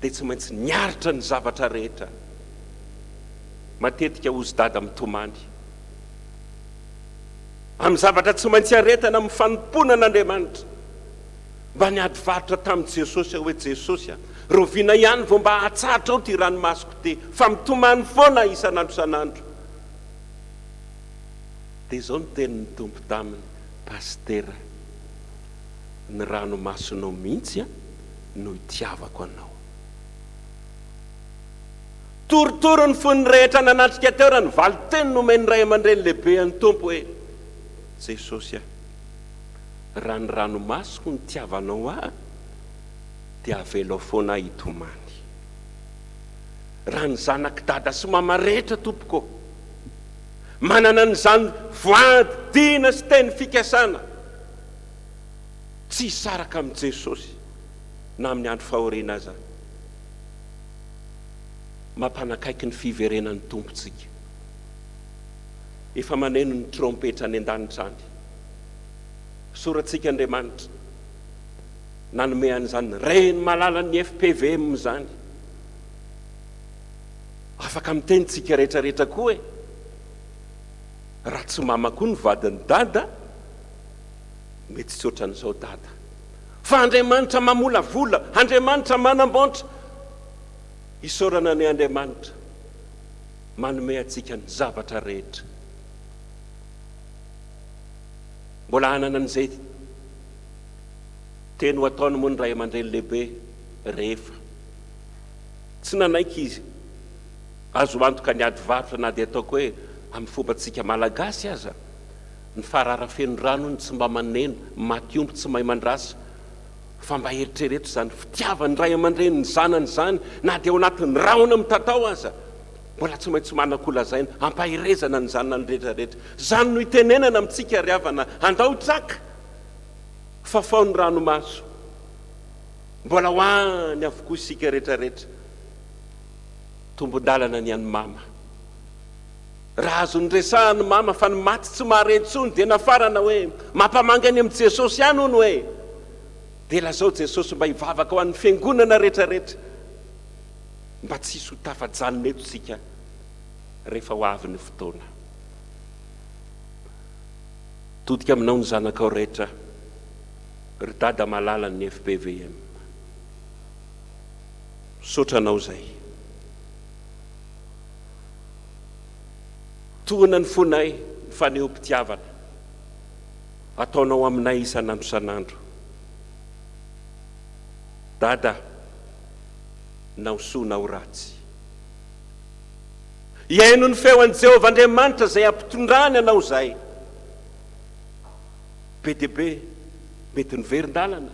dia tsy maintsy niaritra ny zavatra rehetra. Matetika ozy dada mitomany amin'ny zavatra tsy maintsy aretana amin'ny fanompona an'Andriamanitra, mba niady varitra tamin'i Jesosy hoe Jesosy roviana ihany vao mba hahatsatra ao ty ranomasoko ty, fa mitomany foana isan'andro isan'andro. Dia zao ny tenin'ny tompo taminy, pastera, ny ranomasonao mihitsy no itiavako anao. Torotoro ny fon'ny rehetra nanatrika teo raha ny valiteny nomeny ray aman-dreny lehibe an'ny tompo hoe Jesosy raha ny ranomasoko ny tiavanao ahy dia avelo foana hitomany. Raha ny zanaky dada sy mama rehetra tompoko manana n'izany voady dina sy teny fikasana, tsy hisaraka amin'i Jesosy na amin'ny andro fahoriana aza, mampanakaiky ny fiverenan'ny tompontsika. Efa maneno ny trompetra ny an-danitra any, soratsika Andriamanitra nanome an'izany reny malalan'ny FPVM zany, afaka mitenitsika rehetrarehetra koa raha tsy mama koa ny vadiny dada mety tsy ohatran'izao dada fa Andriamanitra mamolavola, Andriamanitra manamboatra, isaorana ny Andriamanitra manome atsika ny zavatra rehetra. Mbola hanana an'izay teny ho ataony moa ny ray aman-dreny lehibe rehefa tsy nanaiky izy azo antoka ny ady varotra na dia ataoko hoe amin'ny fombantsika malagasy aza ny fararafeno rano ny tsy mba maneno maty omby tsy mahay mandrasa fa mba eritrereto zany fitiavany ray aman-dreny ny zanany zany na dia ao anatin'ny raona mitatao aza mbola tsy maintsy manakolazaina ampahirezana ny zanany rehetrarehetra. Zany no itenenana amintsika ry havana andao traka fa fao ny ranomaso mbola hoany avokoa isika rehetrarehetra. Tombon-dalana ny an'ny mama raha azo nyresahany mama fa ny maty tsy maharentsony dia nafarana hoe mampamangany amin'ny Jesosy ihany hono hoe dia lazao Jesosy mba hivavaka ho an'ny fiangonana rehetrarehetra mba tsisy ho tafajanona eto sika rehefa ho avy ny fotoana. Todika aminao ny zanakao rehetra ry dada malala ny FPVM, sotranao zay tohina ny fonay ny faneho-pitiavana ataonao aminay isan'andro isan'andro. Dada, nao soa nao ratsy, iaino ny feon'i Jehovah Andriamanitra zay ampitondrany anao zay. Be dia be mety niverin-dalana,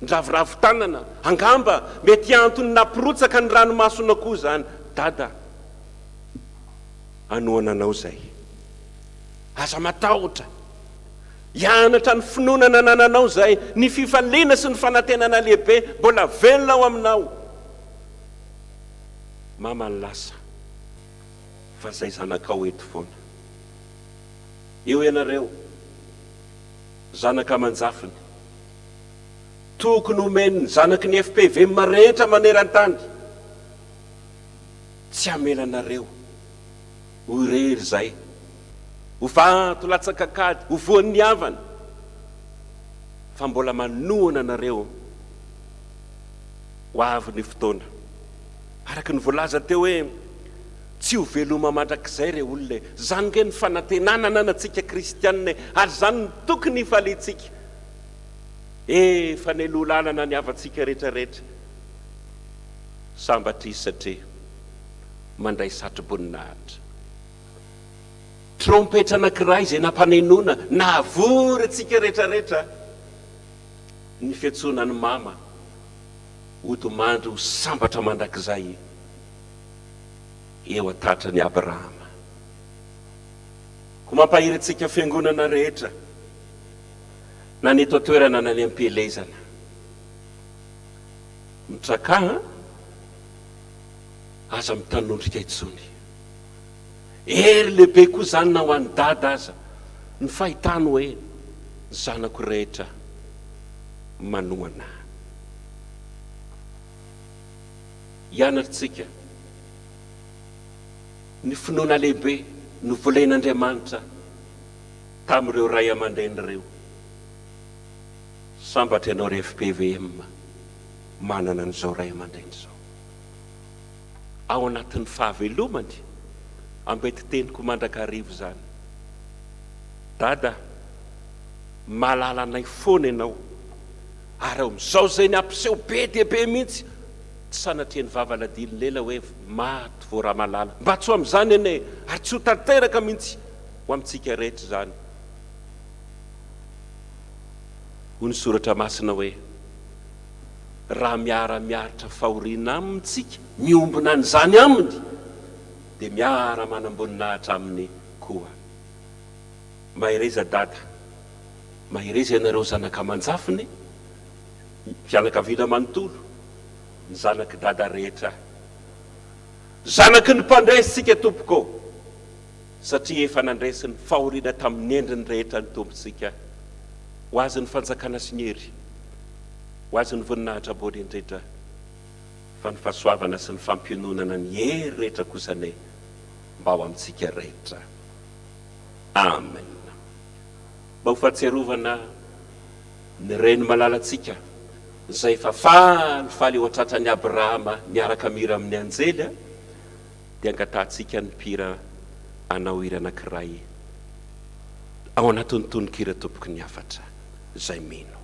ndravoravo tanana, angamba mety antony napirotsaka ny ranomasona koa zany. Dada, anoana anao zay, aza matahotra hianatra ny finoana nananao zay, ny fifaliana sy ny fanantenana lehibe mbola velona ao aminao. Mama ny lasa fa zay zanakao eto foana. Eo ianareo zanaka manjafiny tokony omeny ny zanaky ny FPVM rehetra maneran-tany, tsy amelanareo ho irery zay, ho vato latsakakady, ho voan'ny havana, fa mbola manohana nareo ho avy ny fotoana. Araka ny voalaza teo hoe tsy ho veloma mandrakizay re olona, zany nge ny fanantenana antsika kristianina, ary zany ny tokony hifalitsika. Efa nelolalana ny avantsika rehetrarehetra sambatra izy satria mandray satro-boninahitra. Trompetra anankiray izay nampanenoana nahavory atsika rehetrarehetra ny fiantsoana ny mama ody mandro ho sambatra mandrakizay eo atatra ny Abrahama. Ko mampahiry atsika fiangonana rehetra na ny eto toerana na ny am-pielezana mitraka aza mitanondrika itsony. Ery lehibe koa zany na ho an'ny dada aza ny fahitany hoe zanako rehetra manoana. Hianaritsika ny finoana lehibe no volain'Andriamanitra tamin'ireo ray aman-dreny ireo. Sambatra ianao ry FPVM manana an'izao ray aman-dreny zao. Ao anatin'ny fahavelomany ambety teniko mandrakarivo zany. Dada, malala anay foana ianao, ary ao amin'izao zay ny ampiseho be dia be mihitsy, tsy sanatria ny vavaladily lela hoe maty vo raha malala. Mba tsy ho amin'izany ene, ary tsy ho tanteraka mihitsy ho amintsika rehetra zany. Ho ny soratra masina hoe raha miara-miaritra fahoriana amintsika miombona an'izany aminy dia miara manamboninahitra aminy koa. Mahireza dada, mahireza ianareo zanaka manjafiny, fianakaviana manontolo, ny zanaky dada rehetra, zanaky ny mpandresitsika tompoko, satria efa nandresiny fahoriana tamin'ny endriny rehetra ny tompontsika. Ho azy ny fanjakana sy ny hery, ho azy ny voninahitra ambony indrindra, fa ny fahasoavana sy ny fampiononana ny hery rehetra kosa ne mba ho amintsika rehetra. amen. Mba ho fahatserovana ny reny malalatsika zay efa falifaly eo antratran'ny Abrahama niaraka mira amin'ny anjely dia angatahtsika ny mpira anao hira anankiray ao anatin'ny tononkira tompoky ny afatra zay mino.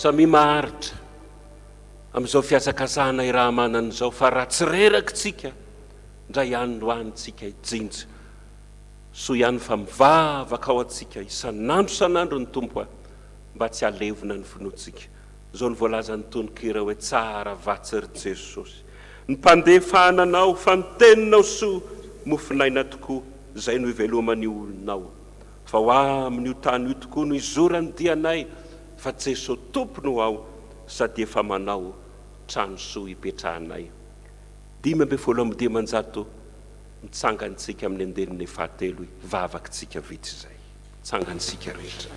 samy maharitra amin'izao fiazakazana raha manan'izao fa raha tsy rerakitsika ndray androanytsika ijinja so ihany fa mivavaka ao atsika isan'andro ny tompo a mba tsy alevina ny finoatsika zao ny voalaza ny tononkira hoe tsara vatsiry Jesosy ny mpandefananao fa miteninao soa mofinaina tokoa zay no ivelomany olonao fa ho amin'io tany io tokoa no izorany dianay fa Jesosy tompony ao sady efa manao trano soa ipetrahanay 5:10 mitsangantsika amin'ny andeliny fahatelo vavakitsika vitsy zay tsangantsika rehetra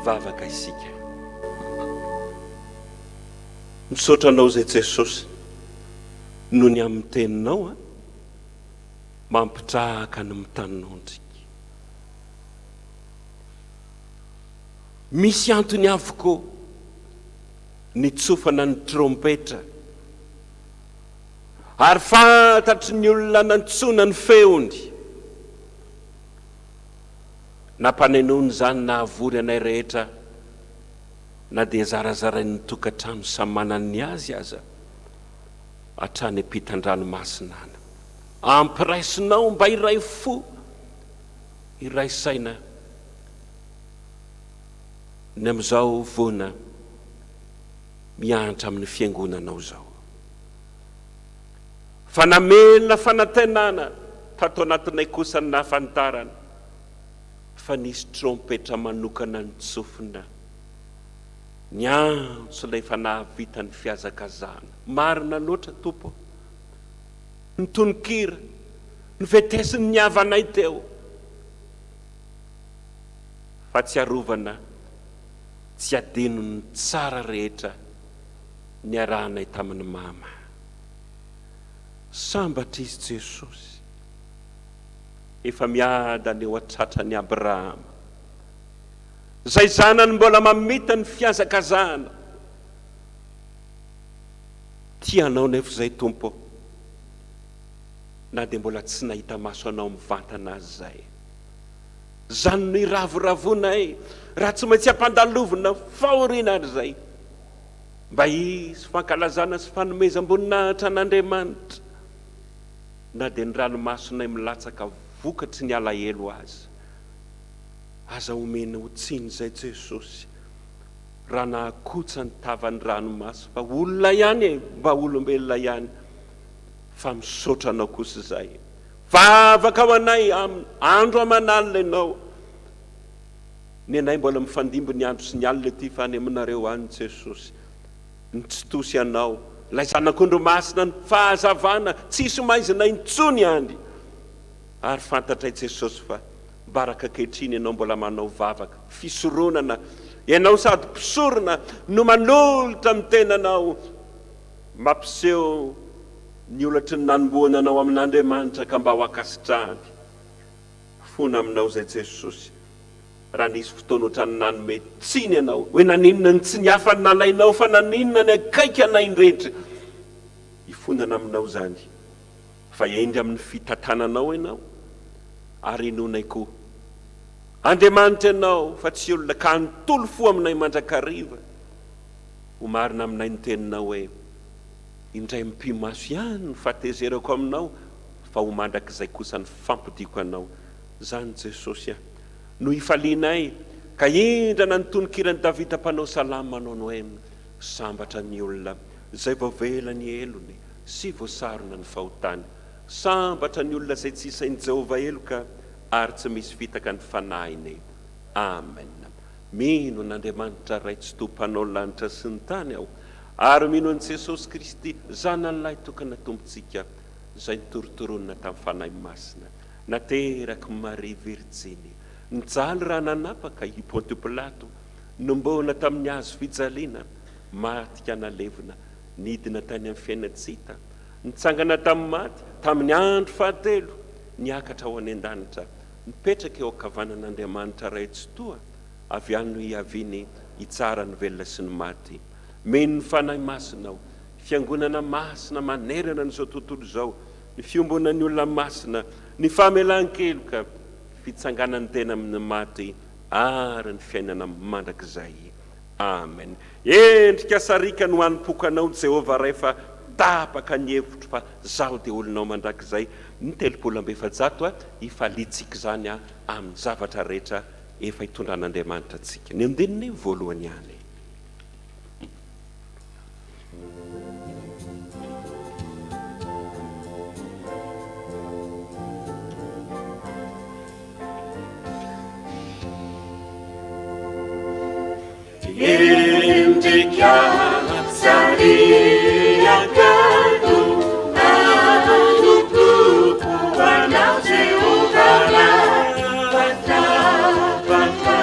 ivavaka isika misotranao zay Jesosy no ny amin'ny teninao a mampitrahaka ny mitanonao ntsika misy antony avokoa ny tsofana ny trompetra ary fantatry ny olona nantsona ny feony nampanenony zany nahavory anay rehetra na dia zarazarainy tokantrano samy manany azy aza hatrany ampitan-dranomasina ana ampiraisinao mba iray fo iraisaina ny amin'izao voana mianatra amin'ny fiangonanao zao fa namelona fanantenana tatao anatinay kosa ny nahafantarana fa nisy trompetra manokana ny tsofina ny antso ilay fa nahavita ny fiazakazana marina loatra tompo ny tononkira ny vetesiny ny havanay teo fa tsy arovana tsy adino ny tsara rehetra ny arahanay tamin'ny mama sambatra izy Jesosy efa miadany eo atratrany Abrahama zay zanany mbola mamita ny fiazakazana tianao nefa zay tompo na dia mbola tsy nahita maso anao mivantana azy zay zany no iravoravonay raha tsy maintsy ampandalovina fahoriana ary zay mba izy fankalazana sy fanomezam-boninahitra an'Andriamanitra na dia ny ranomasonay milatsaka vokatry ny alahelo azy aza omena ho tsiny zay Jesosy raha nahakotsa ny tavan'ny ranomaso fa olona ihany mba olombelona ihany fa misaotra anao kosa zay vavaka ao anay andro amanalina ianao ny anay mbola mifandimby ny andro sy ny alina ty fa any aminareo any Jesosy ny tsitosy anao lay zanak'ondro masina ny fahazavana tsisy maizina intsony any ary fantatray Jesosy fa baraka kehitriny ianao mbola manao vavaka fisoronana ianao sady mpisorona no manolotra amin'ny tenanao mampiseho ny olatry ny nanomboana anao amin'Andriamanitra ka mba ho akasitrahany fona aminao zay Jesosy raha nisy fotoana ohatrany nanome tsiny ianao hoe naninona ny tsy niafa ny nalainao fa naninona ny akaiky anay indrehetra ifonana aminao zany fa endry amin'ny fitantananao ianao ary inonay koa Andriamanitra ianao fa tsy olona ka nitolo fo aminay mandrakariva ho marina aminay ny teninao hoe indray mpimaso ihany ny fahatezerako aminao fa ho mandrakizay kosa ny fampidiko anao zany Jesosy no ifalianay ka indrana ny tononkirany Davida mpanao salama manao ny hoe sambatra ny olona zay voavela ny elony sy voasarona ny fahotany sambatra ny olona zay tsy isainy Jehovah eloka ary tsy misy fitaka ny fanahiny amen mino n'Andriamanitra ray tsy tompanao lanitra sy ny tany aho ary mino an' Jesosy Kristy zanan'ilay tokana tompontsika zay nitorotoronina tamin'ny fanahy masina nateraky Maria Virjiny nijaly raha nanapaka i Ponto Pilato nombona tamin'ny hazo fijaliana matika nalevina nidina tany amin'ny fiainatsita nitsangana tamin'ny maty tamin'ny andro fahatelo niakatra ho any an-danitra nipetraka eo ankavanan'Andriamanitra ray tsy toa avy any no iaviny hitsara ny velona sy ny maty meno ny fanahy masinao fiangonana masina manerana n'izao tontolo izao ny fiombonan'ny olona masina ny famelan-keloka fitsanganany tena amin'ny maty ary ny fiainana mandrakizay amen endrika sarika no hanompokanao Jehovah rehefa tapaka ny hevitro fa zaho dia olonao mandrakizay ny 300 ifalitsika zany amin'ny zavatra rehetra efa hitondran'Andriamanitra antsika ny andininy voalohany ihany Indika sariakanu anukuku wanau Jehovah bata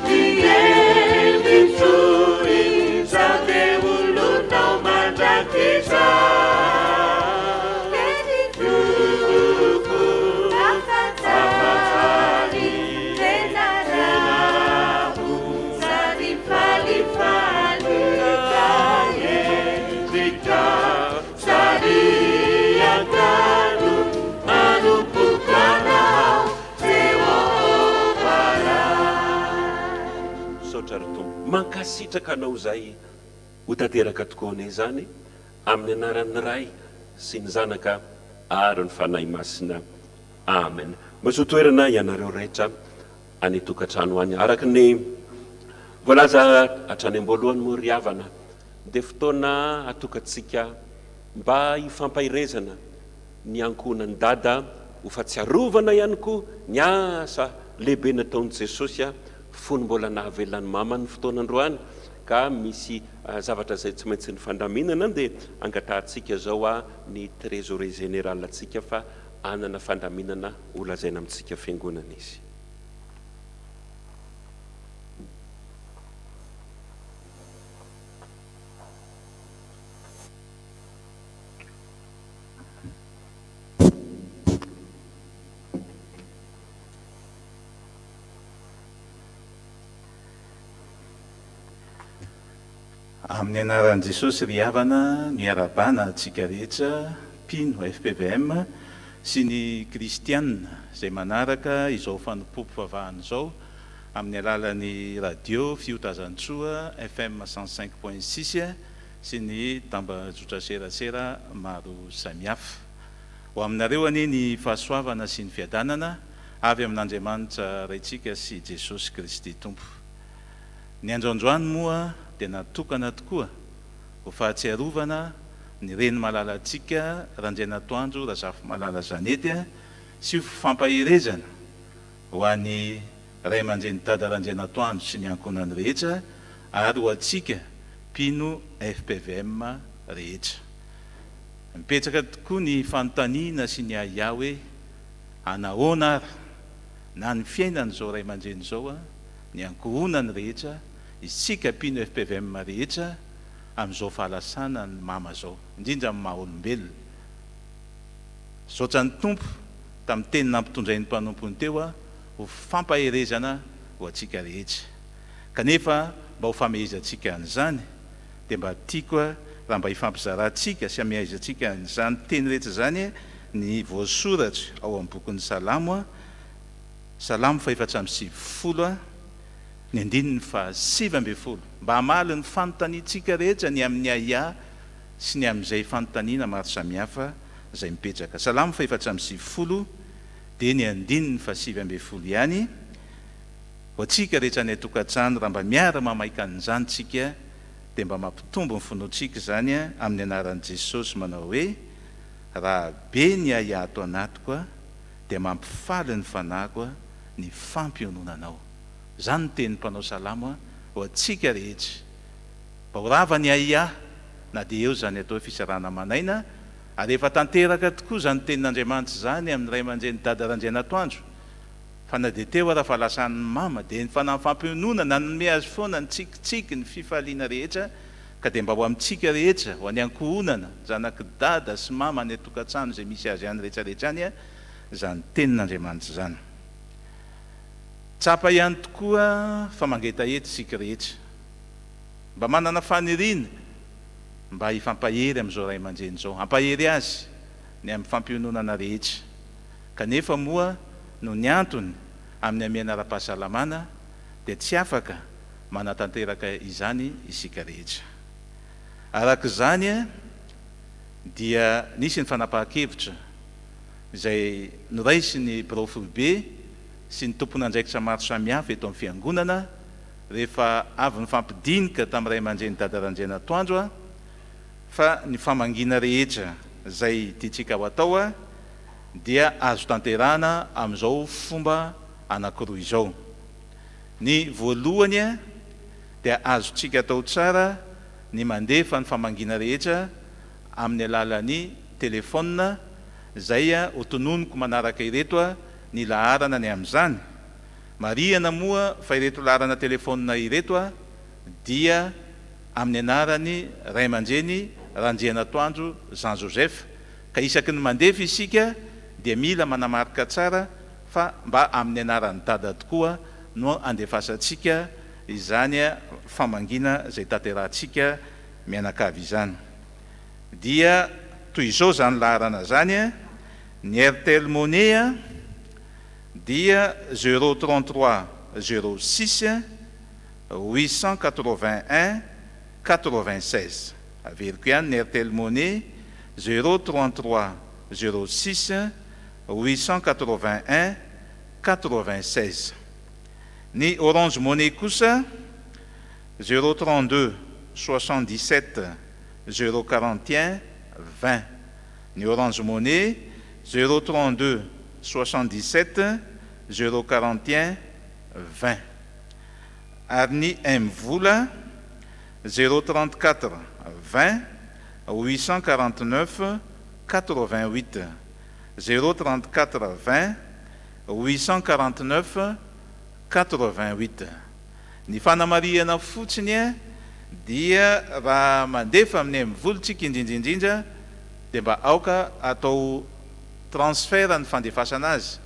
diemitsui zate ulunau mandakisa mankasitraka anao zay ho tanteraka tokoa ane zany amin'ny anaran'ny ray sy ny zanaka ary ny fanahy masina amen maso toerana ianareo rehetra any tokantrano any araka ny voalaza hatrany am-boalohany moa ry havana dia fotoana atokantsika mba hifampahirezana ny ankonany dada ho fatsiarovana ihany koa ny asa lehibe nataon'i Jesosy fony mbola nahavelany mamany fotoanandroany ka misy zavatra zay tsy maintsy ny fandaminana dia angatahantsika zao ny trésorier général atsika fa anana fandaminana olazaina amintsika fiangonana izy amin'ny anaran'i Jesosy ry havana miarabana antsika rehetra mpino FPVM sy ny kristianina izay manaraka izao fanompoam-pivavahana izao amin'ny alalan'ny radio fiotazantsoa FM 105.6 sy ny tambazotra serasera maro samihafa ho aminareo ani ny fahasoavana sy ny fiadanana avy amin'Andriamanitra raitsika sy Jesosy Kristy tompo ny androandroany moa dia natokana tokoa ho fahatsiarovana ny reny malalatsika Randrianatoandro Razafy Malala Zanety sy ho fampahirezana ho an'ny ray aman-dreny dada Randrianatoandro sy ny ankonany rehetra ary ho atsika mpino FPVM rehetra mipetraka tokoa ny fanontaniana sy ny ahia hoe anahoana ary na ny fiainan'izao ray aman-dreny zao a ny ankohonany rehetra isika mpino FPVM rehetra amin'izao fahalasana ny mama zao indrindra amin'ny maha-olombelona saotra ny tompo tamin'ny teny nampitondrain'ny mpanompony teo a ho fampaherezana ho atsika rehetra kanefa mba ho famehezantsika an'izany dia mba tiako a raha mba hifampizarantsika sy amehezantsika an'izany teny rehetra zany ny voasoratra ao amin'ny bokin'ny salamo a salamo fa 470 a ny andininy fa 7 mba hamaly ny fanontaniantsika rehetra ny amin'ny aia sy ny amin'izay fanontaniana maro samihafa izay mipetraka salamo fa 470 dia ny andininy fa 7 ihany ho atsika rehetra ny atokantrano raha mba miara mamaika an'izany tsika dia mba mampitombo ny fonoantsika zany a amin'ny anaran'i Jesosy manao hoe raha be ny aia ato anatiko a dia mampifaly ny fanahiko a ny fampiononanao zany ny teny mpanao salamo a ho atsika rehetra mba ho rava ny aia na dia eo zany atao fisarana manaina ary efa tanteraka tokoa zany tenin'Andriamanitra zany amin'ny ray aman-dreny dada randrianatoandro fa na dia teo raha falasan'ny mama dia ny fanahy fampiononana nanome azy foana ny tsikitsiky ny fifaliana rehetra ka dia mba ho amintsika rehetra ho any ankohonana zanaky dada sy mama ny atokantrano izay misy azy any rehetrarehetra any a zany tenin'Andriamanitra zany tsapa ihany tokoa fa mangetahety sika rehetra mba manana faniriana mba hifampahery amin'izao ray aman-dreny zao hampahery azy ny amin'ny fampiononana rehetra kanefa moa no ny antony amin'ny amiana ara-pahasalamana dia tsy afaka manatanteraka izany isika rehetra araka izany a dia nisy ny fanapahan-kevitra izay noraisiny profily be sy ny tompon'andraikitra maro samihafa eto amin'ny fiangonana rehefa avy ny fampidinika tamin'ny ray aman-dreny dada randrianatoandro a fa ny famangina rehetra izay tiatsika ho atao a dia azo tanterana amin'izao fomba anankiroa izao ny voalohany a dia azotsika atao tsara ny mandefa ny famangina rehetra amin'ny alalan'ny telefona izay a ho tononoko manaraka ireto a ny laharana ny amin'izany marihana moa fa ireto laharana telefona ireto a dia amin'ny anarany ray aman-dreny randrianatoandro Jean Joseph ka isaky ny mandefa isika dia mila manamarika tsara fa mba amin'ny anaran'ny dada tokoa no andefasantsika izany a famangina izay tanterahantsika mianakavy izany dia toy izao zany laharana zany a ny RTL monnaie a dia 033 06 881 96 averiko ihany ny RTL monnaie 033 06 881 96 ny Orange Monnaie kosa 032 77 041 20 ny Orange Monnaie 032 77 041 20 ary ny M-vola 034 20 849 88 034 20 849 88 ny fanamariana fotsiny a dia raha mandefa amin'ny M-volontsika indrindraindrindra dia mba aoka atao transfert ny fandefasana azy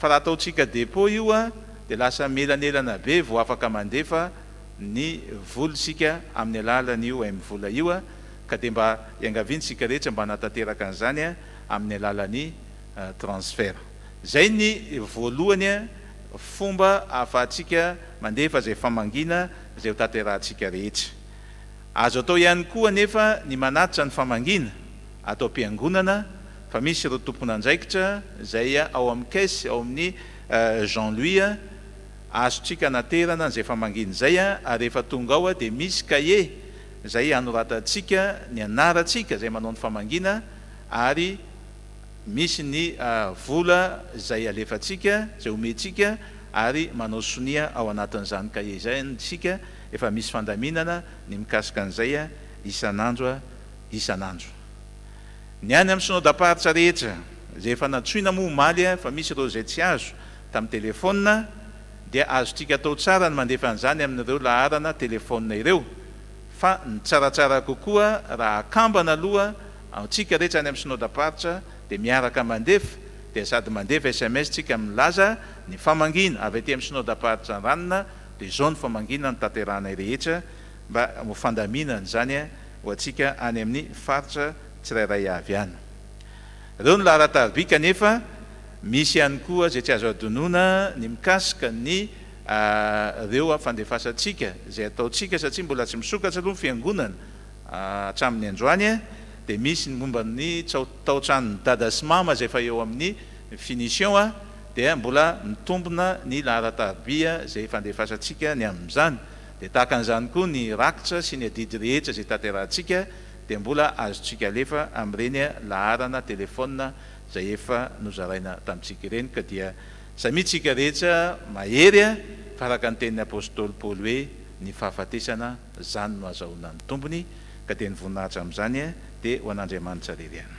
fa raha ataotsika dépôt io a dia lasa melanelana be vao afaka mandefa ny volontsika amin'ny alalan'io M-vola io a ka dia mba iangaviantsika rehetra mba natanteraka an'izany a amin'ny alalan'ny transfert zay ny voalohany a fomba ahafahantsika mandefa zay famangina zay ho tanterahantsika rehetra azo atao ihany koa nefa ny manatitra ny famangina atao am-piangonana fa misy ireo tompon'andraikitra zay ao amin'ny caisse ao amin'ny Jean Louis a azotsika naterana zay famangina zay a ary rehefa tonga ao a dia misy cahier zay anoratantsika ny anarantsika zay manao ny famangina ary misy ny vola zay alefatsika zay omentsika ary manao sonia ao anatin'izany cahier zay tsika efa misy fandaminana ny mikasika an'izay a isan'andro isan'andro ny any amin'ny synodam-paritra rehetra zay efa natsoina moa maly a fa misy ireo zay tsy azo tamin'ny telefona dia azotsika atao tsara ny mandefa an'izany amin'ireo laharana telefona ireo fa ny tsaratsara kokoa raha akambana aloha tsika rehetra any amin'ny synodam-paritra dia miaraka mandefa dia sady mandefa SMS tsika milaza ny famangina avy aty amin'ny synodam-paritra ranona dia izao ny famangina ny tanterana rehetra mba ho fandaminana zany ho atsika any amin'ny faritra tsirairay avy any. Ireo ny laharatarby kanefa misy ihany koa zay tsy azo adonona ny mikasika ny reo fandefasantsika zay ataotsika satria mbola tsy misokatra aloha ny fiangonana hatramin'ny androany dia misy ny momba ny taotranony dada sy mama zay fa eo amin'ny finition dia mbola mitombona ny laharatarby zay fandefasantsika ny amin'izany. Dia tahaka an'izany koa ny rakitra sy ny adidy rehetra zay tanterahantsika dia mbola azotsika alefa amin'ireny laharana telefona zay efa nozaraina tamintsika ireny ka dia samitsika rehetra mahery faraka ny tenin'ny apôstôly Paoly hoe ny fahafatesana zany no azahoana ny tombony ka dia ny voninahitra amin'izany dia ho an'Andriamanitra reriana.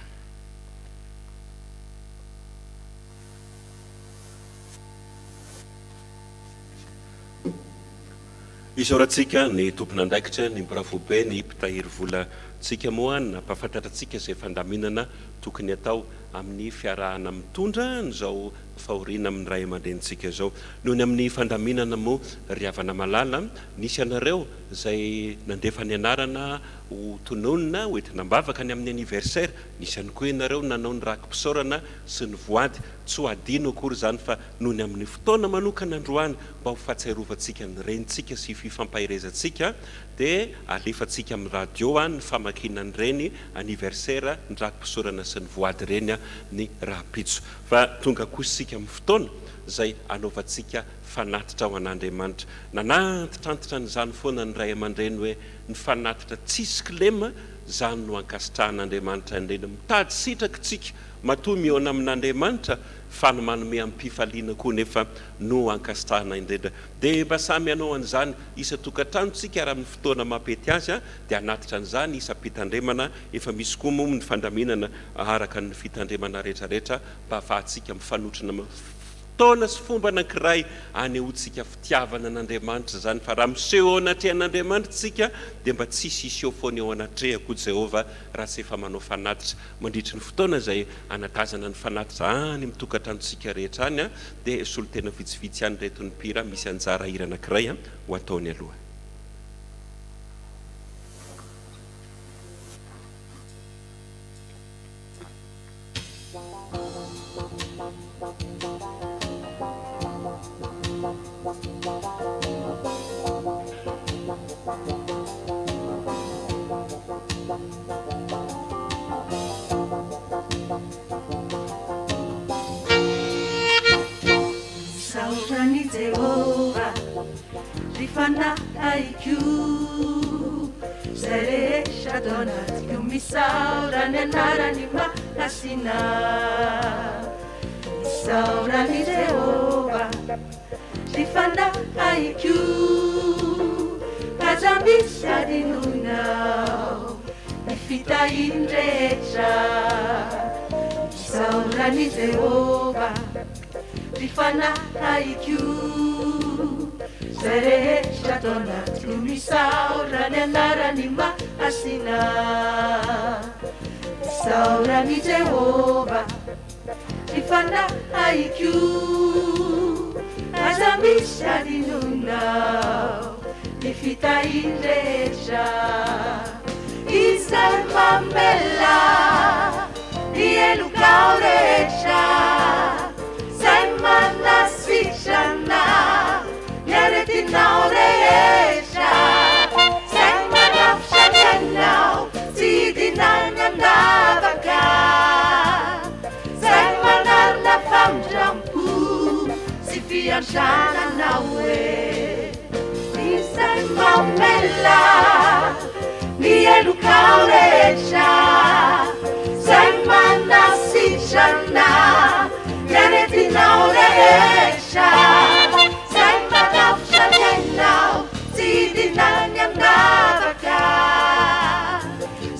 Isaorantsika ny tompon'andraikitra ny bravobe ny mpitahiry vola tsika moa nampahafantatratsika izay fandaminana tokony atao amin'ny fiarahana mitondra n'izao fahoriana amin'ny ray aman-drenitsika izao. Noho ny amin'ny fandaminana moa ry havana malala, nisy anareo izay nandefa ny anarana ho tononona hoentina mbavaka ny amin'ny anniversaire, nisy ihany koa ianareo nanao ny rakim-pisaorana sy ny voady, tsy ho adino akory izany fa noho ny amin'ny fotoana manokana androany mba ho fahatsiarovantsika ny renitsika sy fifampahirezantsika dia alefantsika amin'ny radio ny famakiana an'ireny anniversaire ny rakim-pisaorana sy ny voady ireny ny raha-pitso. Fa tonga kositsika amin'ny fotoana izay anaovantsika fanatitra ho an'Andriamanitra. Nanatitranitra n'izany foana ny ray aman-dreny hoe ny fanatitra tsisy kilema zany no ankasitrahan'Andriamanitra indrindra. Mitady sitraka tsika matoa mihaona amin'Andriamanitra fa ny manome am-pifaliana koa nefa no ankasitrahana indrindra. Dia mba samy hanao an'izany isa-tokantranontsika raha amin'ny fotoana mampety azy dia anatitra an'izany isa-pitandremana. Efa misy koa moa ny fandaminana araka ny fitandremana rehetrarehetra mba ahafahantsika mifanotrina fotoana sy fomba anankiray anehoantsika fitiavana an'Andriamanitra zany. Fa raha miseho anatrehan'Andriamanitra tsika dia mba tsisy iseho foana eo anatrehako Jehovah raha tsy efa manao fanatitra. Mandritry ny fotoana izay anatazana ny fanatitra any amin'ny tokantranontsika rehetra any dia solo tena vitsivitsy any reto ny mpira misy anjara hira anankiray ho ataony aloha. Saurani Jehovah, rifana aiku, sere shadonat kumisaurani narani makasina. Saurani Jehovah, rifana aiku, kazambisa dinunau, nifita indrecha. Saurani Jehovah, rifana aiku, sere shadonat kumisaurani narani makasina. Saurani Jehovah, rifana aiku, azambisa dinunau, nifita indrecha. Isar mamela, ielukau recha. Semana switchana, yaretinau recha. Semana fshanau, sidinanyandavaka. Semana la famjampu, sifianshana nawe. Isema mela, nielukau recha. Semana switchana, yaretinau recha. Semana fshanau, sidinanyandavaka.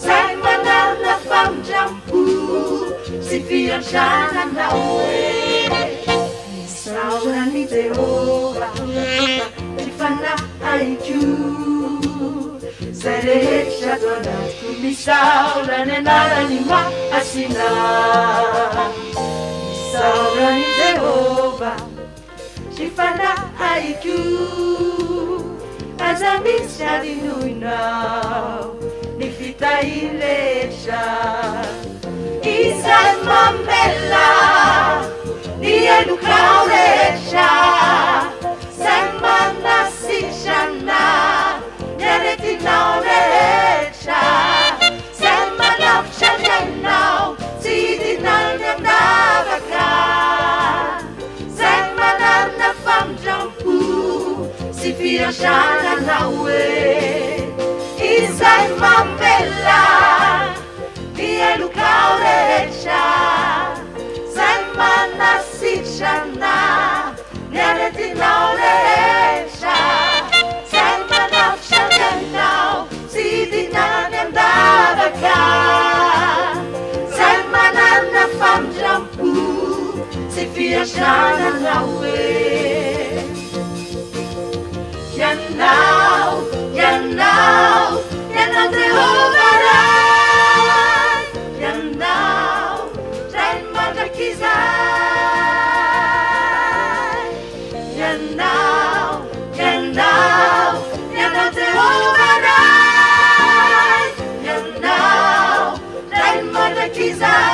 Semana la famjampu, sifianshana nawe. Saura aiko zay rehetra ato anatiko misaorany anarany mahasina misaorany Jehova sy fanahaiko aza misy adinoinao ny fitahiry rehetra izay mamela ny elokao rehetra zay manasitrana ny aretinao rehetra zay manavitra ny ainao tsy hidinao ny andavaka zay manarina famindrampo sy fiantragnanao hoe izay mamela ny elokao rehetra zay manasitrana ny aretinao rehetra zay manavitra ny ainao tsy hidinao ny andavaka zay manarina famindrampo sy fiantragnanao hoe Yanao Jehova ray Yanao ray mandrakizay Yanao Jehova ray Yanao ray mandrakizay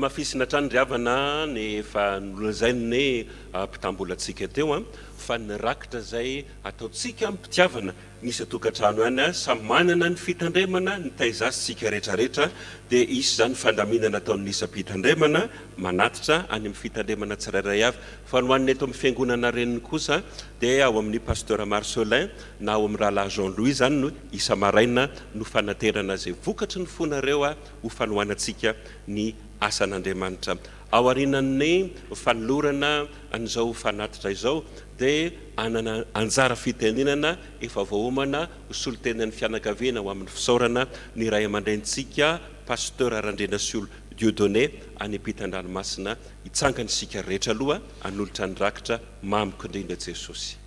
Mafisina trandriavana ny efa nolazainy mpitambolatsika teo fa nirakitra zay ataotsika mpitiavana nisy tokantrano any samy manana ny fitandremana ny taizasitsika rehetrarehetra dia isy zany fandaminana ataon'ny isam-pitandremana manatitra any amin'ny fitandremana tsirairay avy fa no an'ny eto amin'ny fiangonana reniny kosa dia ao amin'ny pasteur Marcelin na ao amin'ny rahalahy Jean-Louis zany no isa-maraina no fanaterana zay vokatry ny fonareo ho fanohanantsika ny asan'Andriamanitra ao arinan'ny fanolorana an'izao fanatitra izao dia anana anjara fitenenana efa voaomana solotenan'ny fianakaviana ho amin'ny fisaorana ny ray aman-drenitsika pasteur Arandrena Siolo Dieudonné any ampitan-dranomasina hitsangany sika rehetra aloha hanolotra ny rakitra mamiko indrindra Jesosy.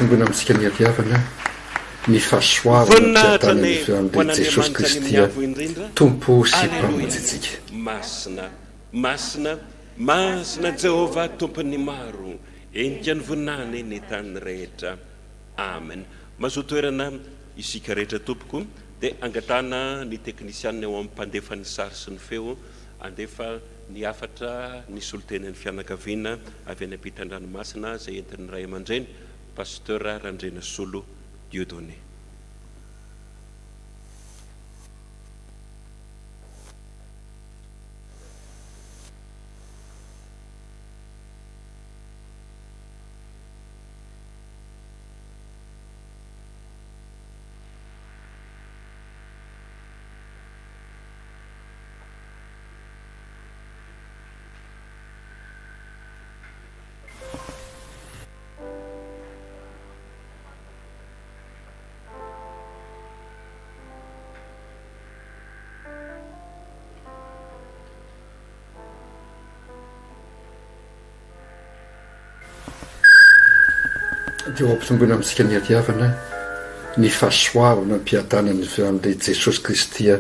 Fiangonana amintsika ny hadiavana ny fahasoavana piatanany amin'ilay jesosy kristy tompo sy mpamonjy antsika. Masina Jehova tompony maro, endrika ny voninahiny ny tany rehetra. Amen. Mazotoerana isika rehetra tompoko dia angatana ny teknisianina eo amin'ny mpandefany sary sy ny feo andefa ny afatra ny soloteny ny fianakaviana avy any ampitan-dranomasina izay entin'ny ray aman-dreny pasteur Randrena Solo Dieudonné. dia ho ampitomboina amintsika ny ariavana ny fahasoavana mpiatanany amin'ilay jesosy kristy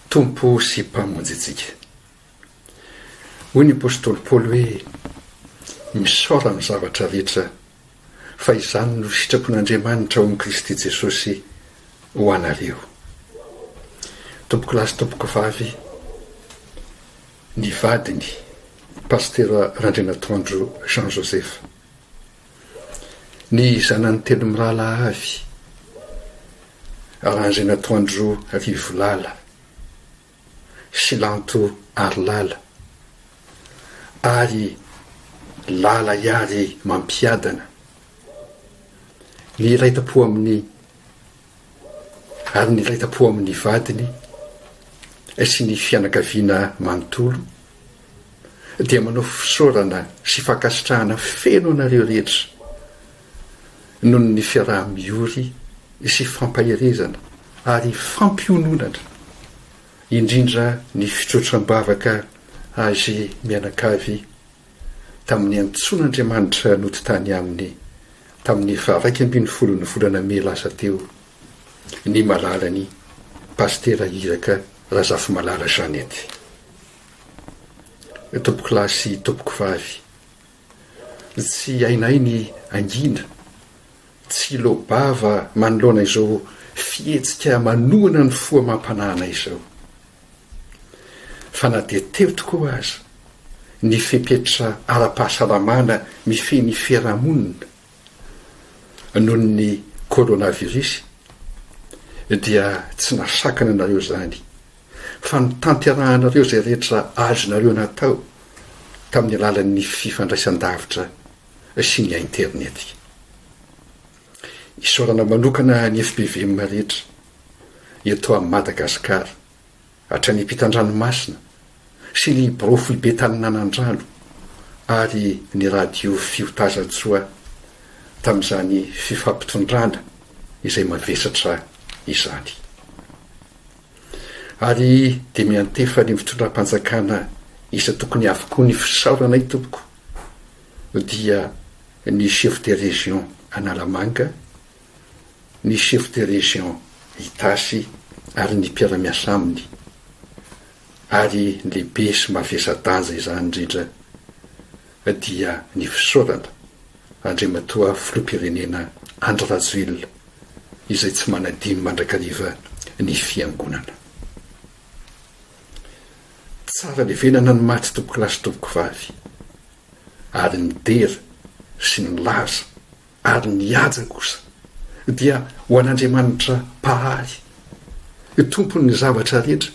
tompo sy mpamonjy antsika. Hoy ny apôstôly Paoly hoe misaora ny zavatra rehetra fa izany no sitrapon'Andriamanitra ao amin'ny Kristy Jesosy ho anareo. Tompoko lahy sy tompoko vavy, ny vadiny pasteur Randrena Tondro Jean Joseph, ny zanany telo mirala avy Randrena Tondro Rivolala, Silanto Arlala, ary lala iary mampiadana, ny raitapo amin'ny ary ny raitapo amin'ny vadiny sy ny fianakaviana manontolo dia manao fisaorana sy fankasitrahana feno anareo rehetra noho ny fiaraha-miory sy fampaherezana ary fampiononana, indrindra ny fitrotram-bavaka azy mianakavy tamin'ny antson'Andriamanitra nototany aminy tamin'ny 2 volana May lasa teo, ny malalany pastera Iraka Razafy Malala Janety. Tompoko lahy sy tompoko vavy, tsy hainay ny angina, tsy lobava manoloana izao fihetsika manohana ny foa mampanahana izao, fa na dia teo tokoa aza ny fepetra ara-pahasalamana mifeny fiarahamonina noho ny coronavirus dia tsy nasakana anareo zany, fa nitanterahanareo izay rehetra azonareo natao tamin'ny alalan'ny fifandraisan-davitra sy ny internet. Isaorana manokana ny FPVM rehetra eto amin'ny Madagasikara, hatrany ampitan-dranomasina sy ny brofo be taninanandrano ary ny radio fiotazan-tsoa tamin'izany fifampitondrana izay mavesatra izany. Ary dia miantefa ny fitondram-panjakana isa tokony avokoa ny fisaoranay tompoko dia ny chef de région Analamanga, ny chef de région Itasy ary ny mpiara-miasa aminy, ary ny lehibe sy mavesa-danja izany indrindra dia ny fisaorana Andriamatoa filoham-pirenena Andry Rajoelina izay tsy manadiny mandrakariva ny fiangonana. Tsara levenana ny maty tompoko lahy sy tompoko vavy, ary ny dera sy ny laza ary ny haja kosa dia ho an'Andriamanitra mpahay, tompony ny zavatra rehetra,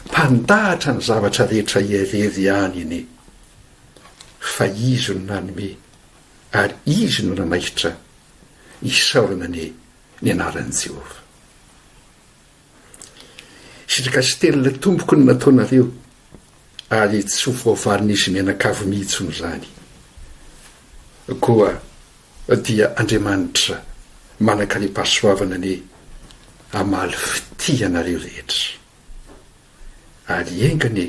mpandahatra ny zavatra rehetra irery ihany iny, fa izy no nanome ary izy no nanaikitra isaorana ny anaran'i Jehova. Sitraka sy telina tompoko ny nataonareo ary tsy ho voavarin'izy mianakavy mihitsy zany, koa dia Andriamanitra manan-karipahasoavana ny hamaly fitianareo rehetra, ary engany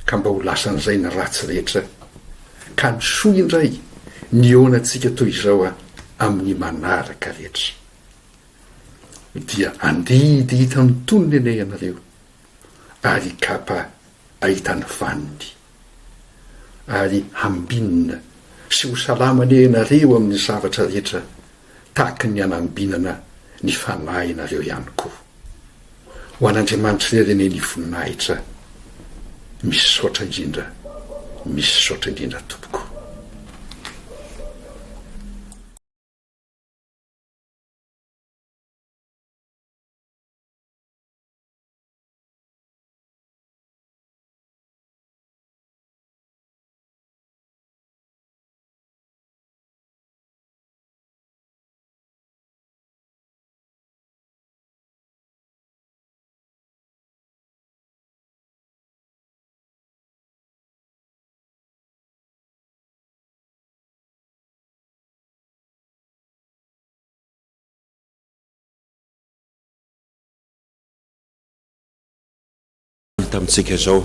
ka mba ho lasan'izay ny ratsy rehetra ka ny soa indray ny onantsika toy izao amin'ny manaraka rehetra. dia andidy hita ny tonony ene ianareo ary kapa ahitany vaniny ary hambinina sy ho salamane ianareo amin'ny zavatra rehetra tahaky ny anambinana ny fanahy ianareo ihany koa ho an'Andriamanitra rereneny voninahitra misy saotra indrindra tompoko. Tamintsika zao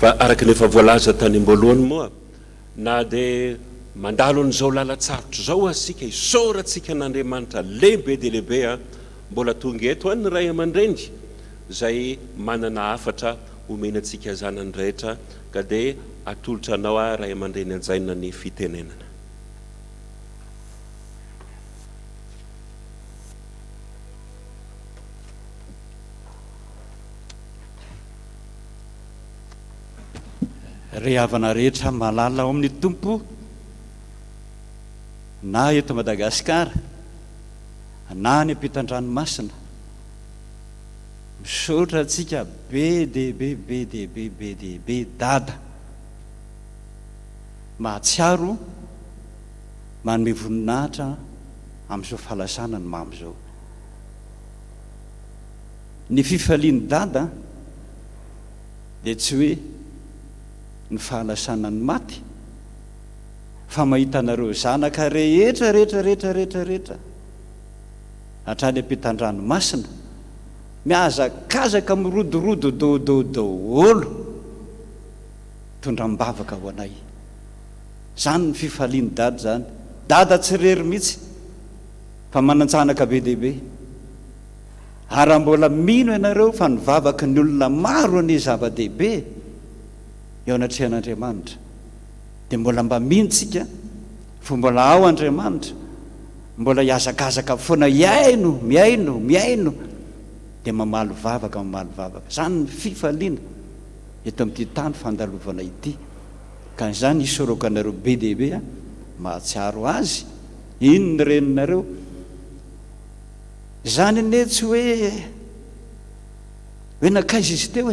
fa araka nefa voalaza tany am-boalohany moa na dia mandalo an'izao lalatsarotra zao asika isaorantsika n'Andriamanitra lehibe dia lehibe mbola tonga eto ny ray aman-dreny zay manana hafatra omenantsika zanany rehetra ka dia atolotra anao ray aman-dreny anjaina ny fitenenana. Ry havana rehetra malala ao amin'ny tompo na eto Madagasikara na any ampitan-dranomasina misaotra antsika be dehibe dada mahatsiaro manome voninahitra amin'izao fahalasana ny mamy zao. Ny fifaliany dada dia tsy hoe ny fahalasana ny maty fa mahita anareo zanaka rehetra hatrany ampitan-dranomasina miazakazaka mirodorodo daholo tondram-bavaka ho anay. Zany ny fifaliany dada zany. Dada tsy rery mihitsy fa manan-tsanaka be dehibe ary mbola mino ianareo fa nivavaka ny olona maro ny zava-dehibe eo anatrehan'Andriamanitra dia mbola mba mintsika fa mbola ao Andriamanitra mbola hiazakazaka foana miaino dia mamaly vavaka. Zany ny fifaliana eto amin'ity tany fandalovana ity ka zany isoroko anareo be dehibe mahatsiaro azy ino ny reninareo zany ane tsy hoe nakaiza izy teo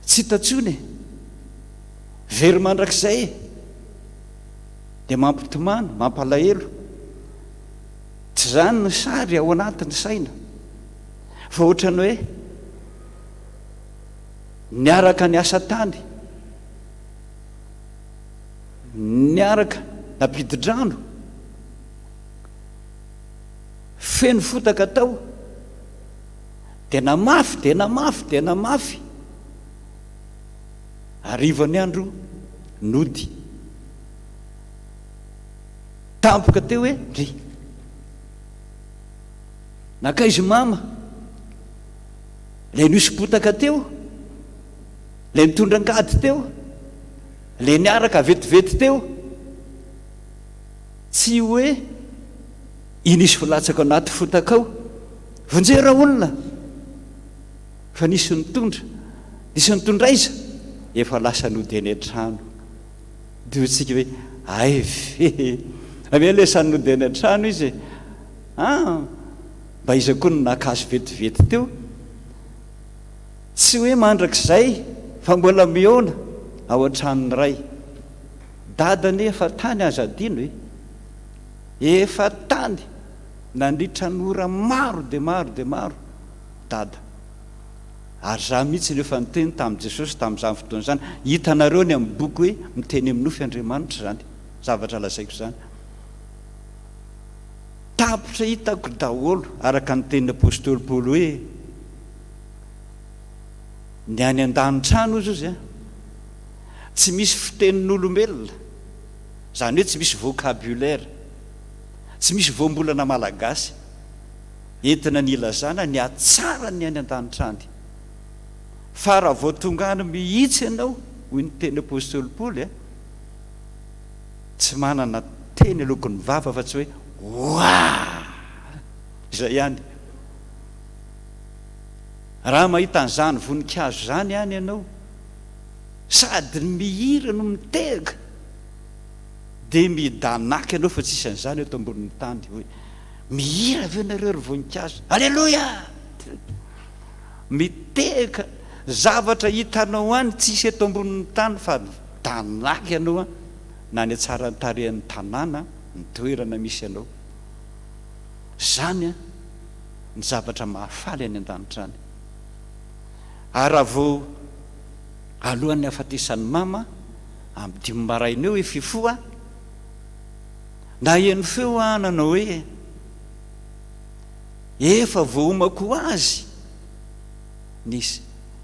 tsy hitatsony very mandrakizay dia mampitomany mampalahelo tsy zany ny sary ao anatin'ny saina fa ohatrany hoe niaraka ny asa tany niaraka nampidi-drano feno fotaka tao dia namafy arivany andro nody tampoka teo hoe ry nakaizy mama le nisy potaka teo le nitondra angady teo le niaraka vetivety teo tsy hoe inisy volatsaka anaty fotaka ao vonjera olona fa nisy nitondraiza efa lasa nody eny an-trano diotsika hoe ave lesa nody eny an-trano izy mba iza koa ny nakazo vetivety teo tsy hoe mandrakizay fa mbola miona ao an-tranony ray dadany efa tany aza adino efa tany nandritra nora maro dia maro dada ary za mihitsy rehefa niteny tamin'i Jesosy tamin'izany fotoana zany hitanareo ny amin'ny boky hoe miteny amin'ny nofy Andriamanitra zany zavatra lazaiko zany tapitra hitako daholo araka ny tenin'ny apôstôly Paoly hoe ny any an-danitrano izy izy tsy misy fitenin'olombelona zany hoe tsy misy vocabulaire tsy misy voambolana malagasy entina ny ilazana ny atsara ny any an-tanitrany fa raha vao tonga any mihitsy ianao hoy ny teny apôstôly Paoly tsy manana teny alokon'ny vava fa tsy hoe oa izay ihany. Raha mahita an'izany voninkazo zany any ianao sady mihira no mitehaka dia midanaky ianao fa tsisy an'izany eto ambonin'ny tany hoe mihira avy nareo ry voninkazo alleloia mitehaka zavatra hitanao any tsisy eto ambonin'ny tany fa danaky ianao na ny tsara tarehan'ny tanàna ny toerana misy ianao. Zany ny zavatra mahafaly any an-danitra any. Ary raha vao alohan'ny hafatesan'ny mama amin'ny 5 maraina eo fifoa na eny feo nanao hoe efa voaomako azy ny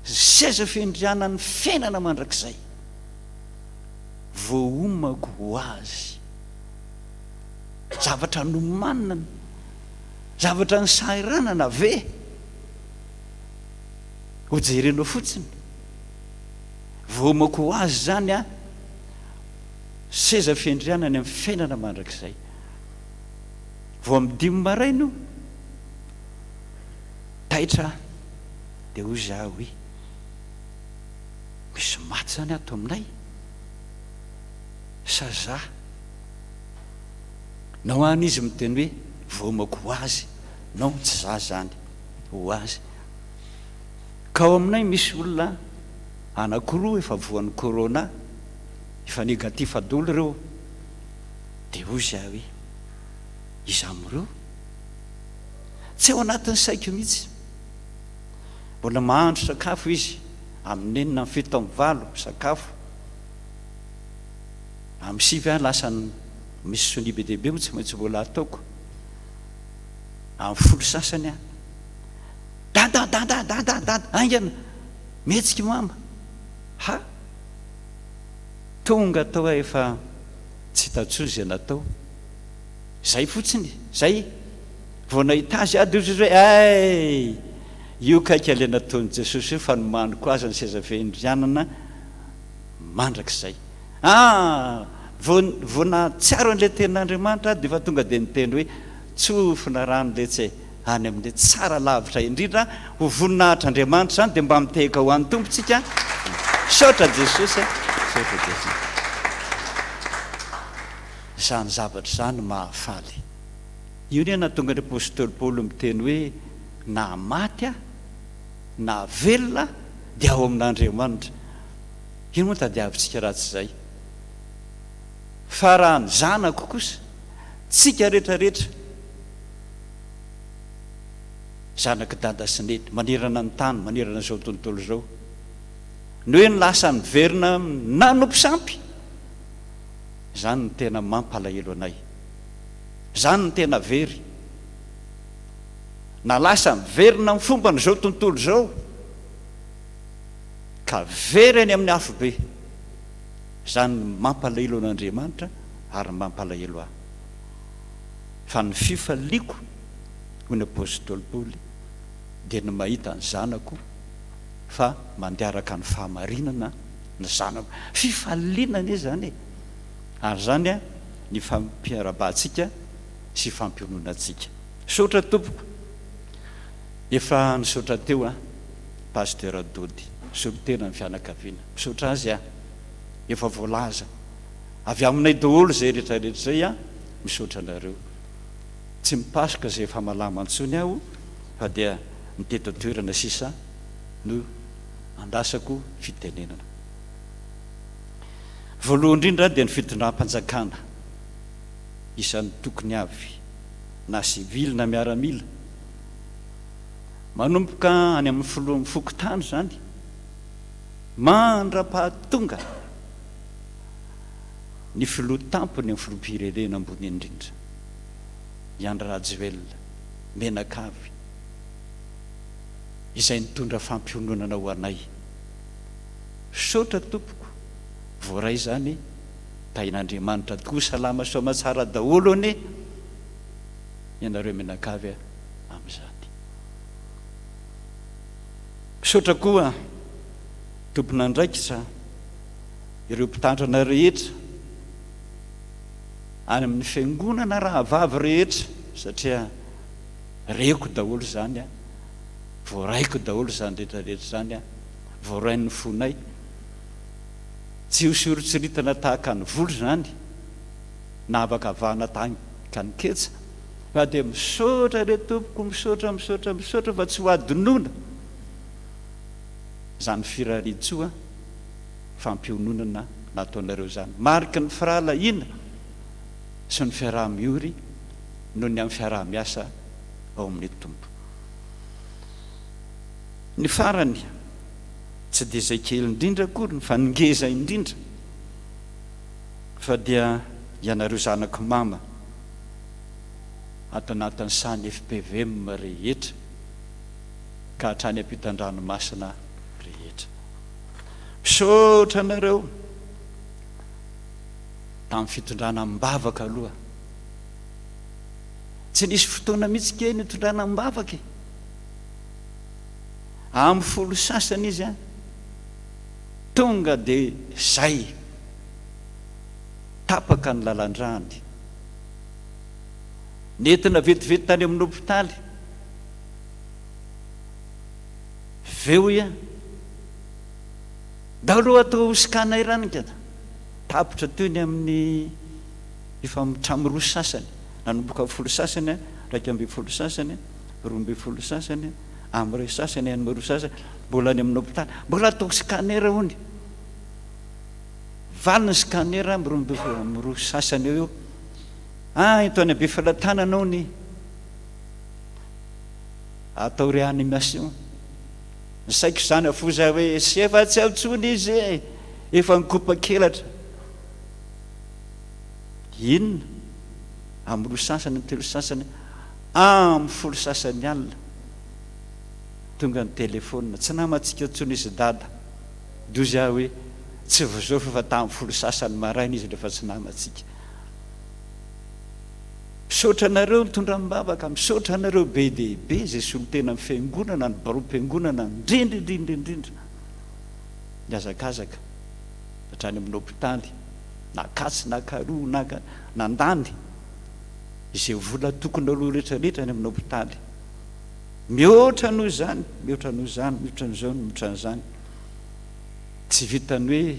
seza fiandriana ny fiainana mandrakizay. Voaomako azy zavatra nomanina zavatra ny sairanana ve ho jerenao fotsiny. Voaomako azy zany seza fiandriana ny amin'ny fiainana mandrakizay. Vao amin'ny 5 maraina taitra dia hoy zaho hoe misy maty zany ato aminay sa za nao any izy miteny hoe voamako ho azy nao tsy za zany ho azy. Ka ao aminay misy olona anankiroa efa voan'ny corona efa negatif daholo ireo dia hoy zaho hoe iza amin'ireo tsy ao anatin'ny saiko mihitsy. Mbola mahandro sakafo izy amin'ny 7-9 sakafo amin'ny 7 lasa misy soni be dehibe tsy maintsy mbola ataoko amin'ny 10 sasany dada aingana mihetsika mama ha tonga atao efa tsy tatsoa zay natao zay fotsiny zay vao nahita azy ady hoe ay io kaiky ale nataon'i Jesosy fa nomaniko azy ny seza fiandrianana mandrakizay. Vao natsiaro an'ilay tenin'Andriamanitra dia efa tonga dia niteny hoe tsofina rano letsy any amin'ilay tsara lavitra indrindra ho voninahitr'Andriamanitra zany dia mba mitehaka ho an'ny tompontsika. Saotra Jesosy saotra Jesosy. Zany zavatra zany mahafaly. Io ny nahatonga ny apôstôly Paoly miteny hoe na maty na velona dia ao amin'Andriamanitra. Ino moa tadiavintsika raha tsy zay. Fa raha ny zanako kosa tsika rehetrarehetra zanaky dada sy neny manerana ny tany manerana zao tontolo zao no hoe ny lasa ny verina nanompo sampy zany ny tena mampalahelo anay. Zany ny tena very na lasa miverina amin'ny fomba n'izao tontolo zao ka very any amin'ny afo be. Zany mampalahelo an'Andriamanitra ary mampalahelo ahy. Fa ny fifaliako hoy ny apôstôly Paoly dia ny mahita ny zanako fa mandiaraka ny fahamarinana ny zanako. Fifalinana izy zany ary zany ny fampiarabantsika sy fampiononatsika. Saotra tompoko efa nisaotra teo pasteur Dody solotena ny fianakaviana misaotra azy efa voalaza avy aminay daholo zay rehetrarehetra zay misaotra anareo. Tsy mipasoka zay efa malama antsony aho fa dia miteta toerana sisa no andasako fitenenana. Voalohany indrindra dia ny fitondram-panjakana isan'ny tokony avy na sivily na miaramila manomboka any amin'ny filohan'ny fokotany zany mandra-pahatonga ny filoha tampony amin'ny filoham-pirenena ambony indrindra Andry Rajoelina Menakavy izay nitondra fampiononana ho anay. Saotra tompoko voaray zany tain'Andriamanitra tokoa salama soa matsara daholo ianareo Menakavy amin'izany. Misaotra koa tompona ndraikitra ireo mpitandrana rehetra any amin'ny fiangonana raha vavy rehetra, satria reko daholo zany a, voaraiko daholo zany rehetrarehetra zany a, voarain'ny fonay, tsy hosorotsiritana tahaka ny volo zany na afaka avahana tahaka ny ketsa, fa dia misaotra re tompoko, misaotra fa tsy ho adinoina zany firaritsoa fampiononana nataonareo zany, mariky ny firalahiana sy ny fiaraha-miory noho ny amin'ny fiaraha-miasa ao amin'ny tompo. Ny farany tsy dia izay kely indrindra akory fa ningeza indrindra, fa dia ianareo zanako mama ato anatin'ny sany FPVM rehetra ka hatrany ampitan-dranomasina rehetra. Misaotra anareo tamin'ny fitondrana mbavaka aloha, tsy nisy fotoana mihitsy kely nitondrana mbavaka, amin'ny folo sasany izy a tonga dia zay tapaka ny lalan-drany, nentina vetivety tany amin'ny hôpitaly, veo ia daholo atao sikana iranika, tapitra teo ny amin'ny efa mitramo 2 sasany, nanomboka folo sasany a, 12 sasany, 12 sasany, amin'ny 2 sasany, amin'ny 2 sasany, mbola any amin'ny hôpitaly, mbola atao scanner hony, valiny scanner amin'ny 2 sasany eo ito any be falatanana hony, atao réanimation. Ny saiko zany afoza hoe sy efa tsy aotsony izy efa nikopa-kelatra, inona amin'ny 2 sasany, amin'ny 3 sasany, amin'ny 10 sasany alina tonga ny telefona, tsy namantsika tsony izy dada, dozy aho hoe tsy voazofa fa tamin'ny 10 sasany maraina izy rehefa tsy namantsika. Misaotra anareo mitondra mbavaka, misaotra anareo be dehibe izay solotena amin'ny fiangonana, ny baro-piangonana indrindra niazakazaka hatrany amin'ny hôpitaly, nakatsy nakaroa nandany izay vola tokony aloha rehetrarehetra any amin'ny hôpitaly, mihoatra noho zany, mihoatra n'izany, tsy vitany hoe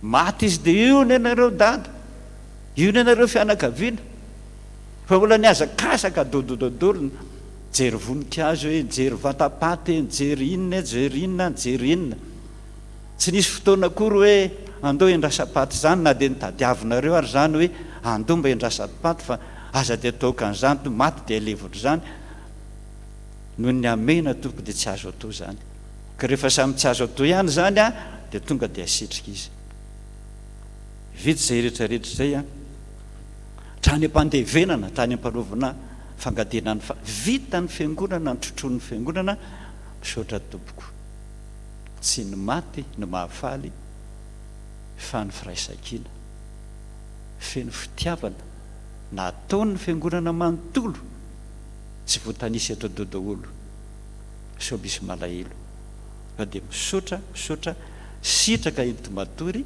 maty izy dia io ny anareo dada, io ny anareo fianakaviana, fa mbola niazakazaka dodododolo, jery voninkazo hoe jery vatapaty, jery inona, tsy nisy fotoana akory hoe andao endrasapaty zany, na dia nitadiavinareo ary zany hoe andao mba endrasapaty, fa aza dia ataoka an'izany to maty dia alevotro zany, noho ny amena tompo dia tsy azo atao zany, ka rehefa samy tsy azo atao ihany zany a dia tonga dia asitrika izy. Vitsy zay rehetrarehetra zay a, trany ampandevenana, trany ampalovana fangadenany, fa vita ny fiangonana, ny trotrony fiangonana. Misaotra tompoko, tsy ny maty ny mahafaly, fa ny firaisan-kina, feno fitiavana nataon'ny fiangonana manontolo, tsy voatanisy eto dodaholo, sao misy malahelo, fa dia misaotra sitraka ento matory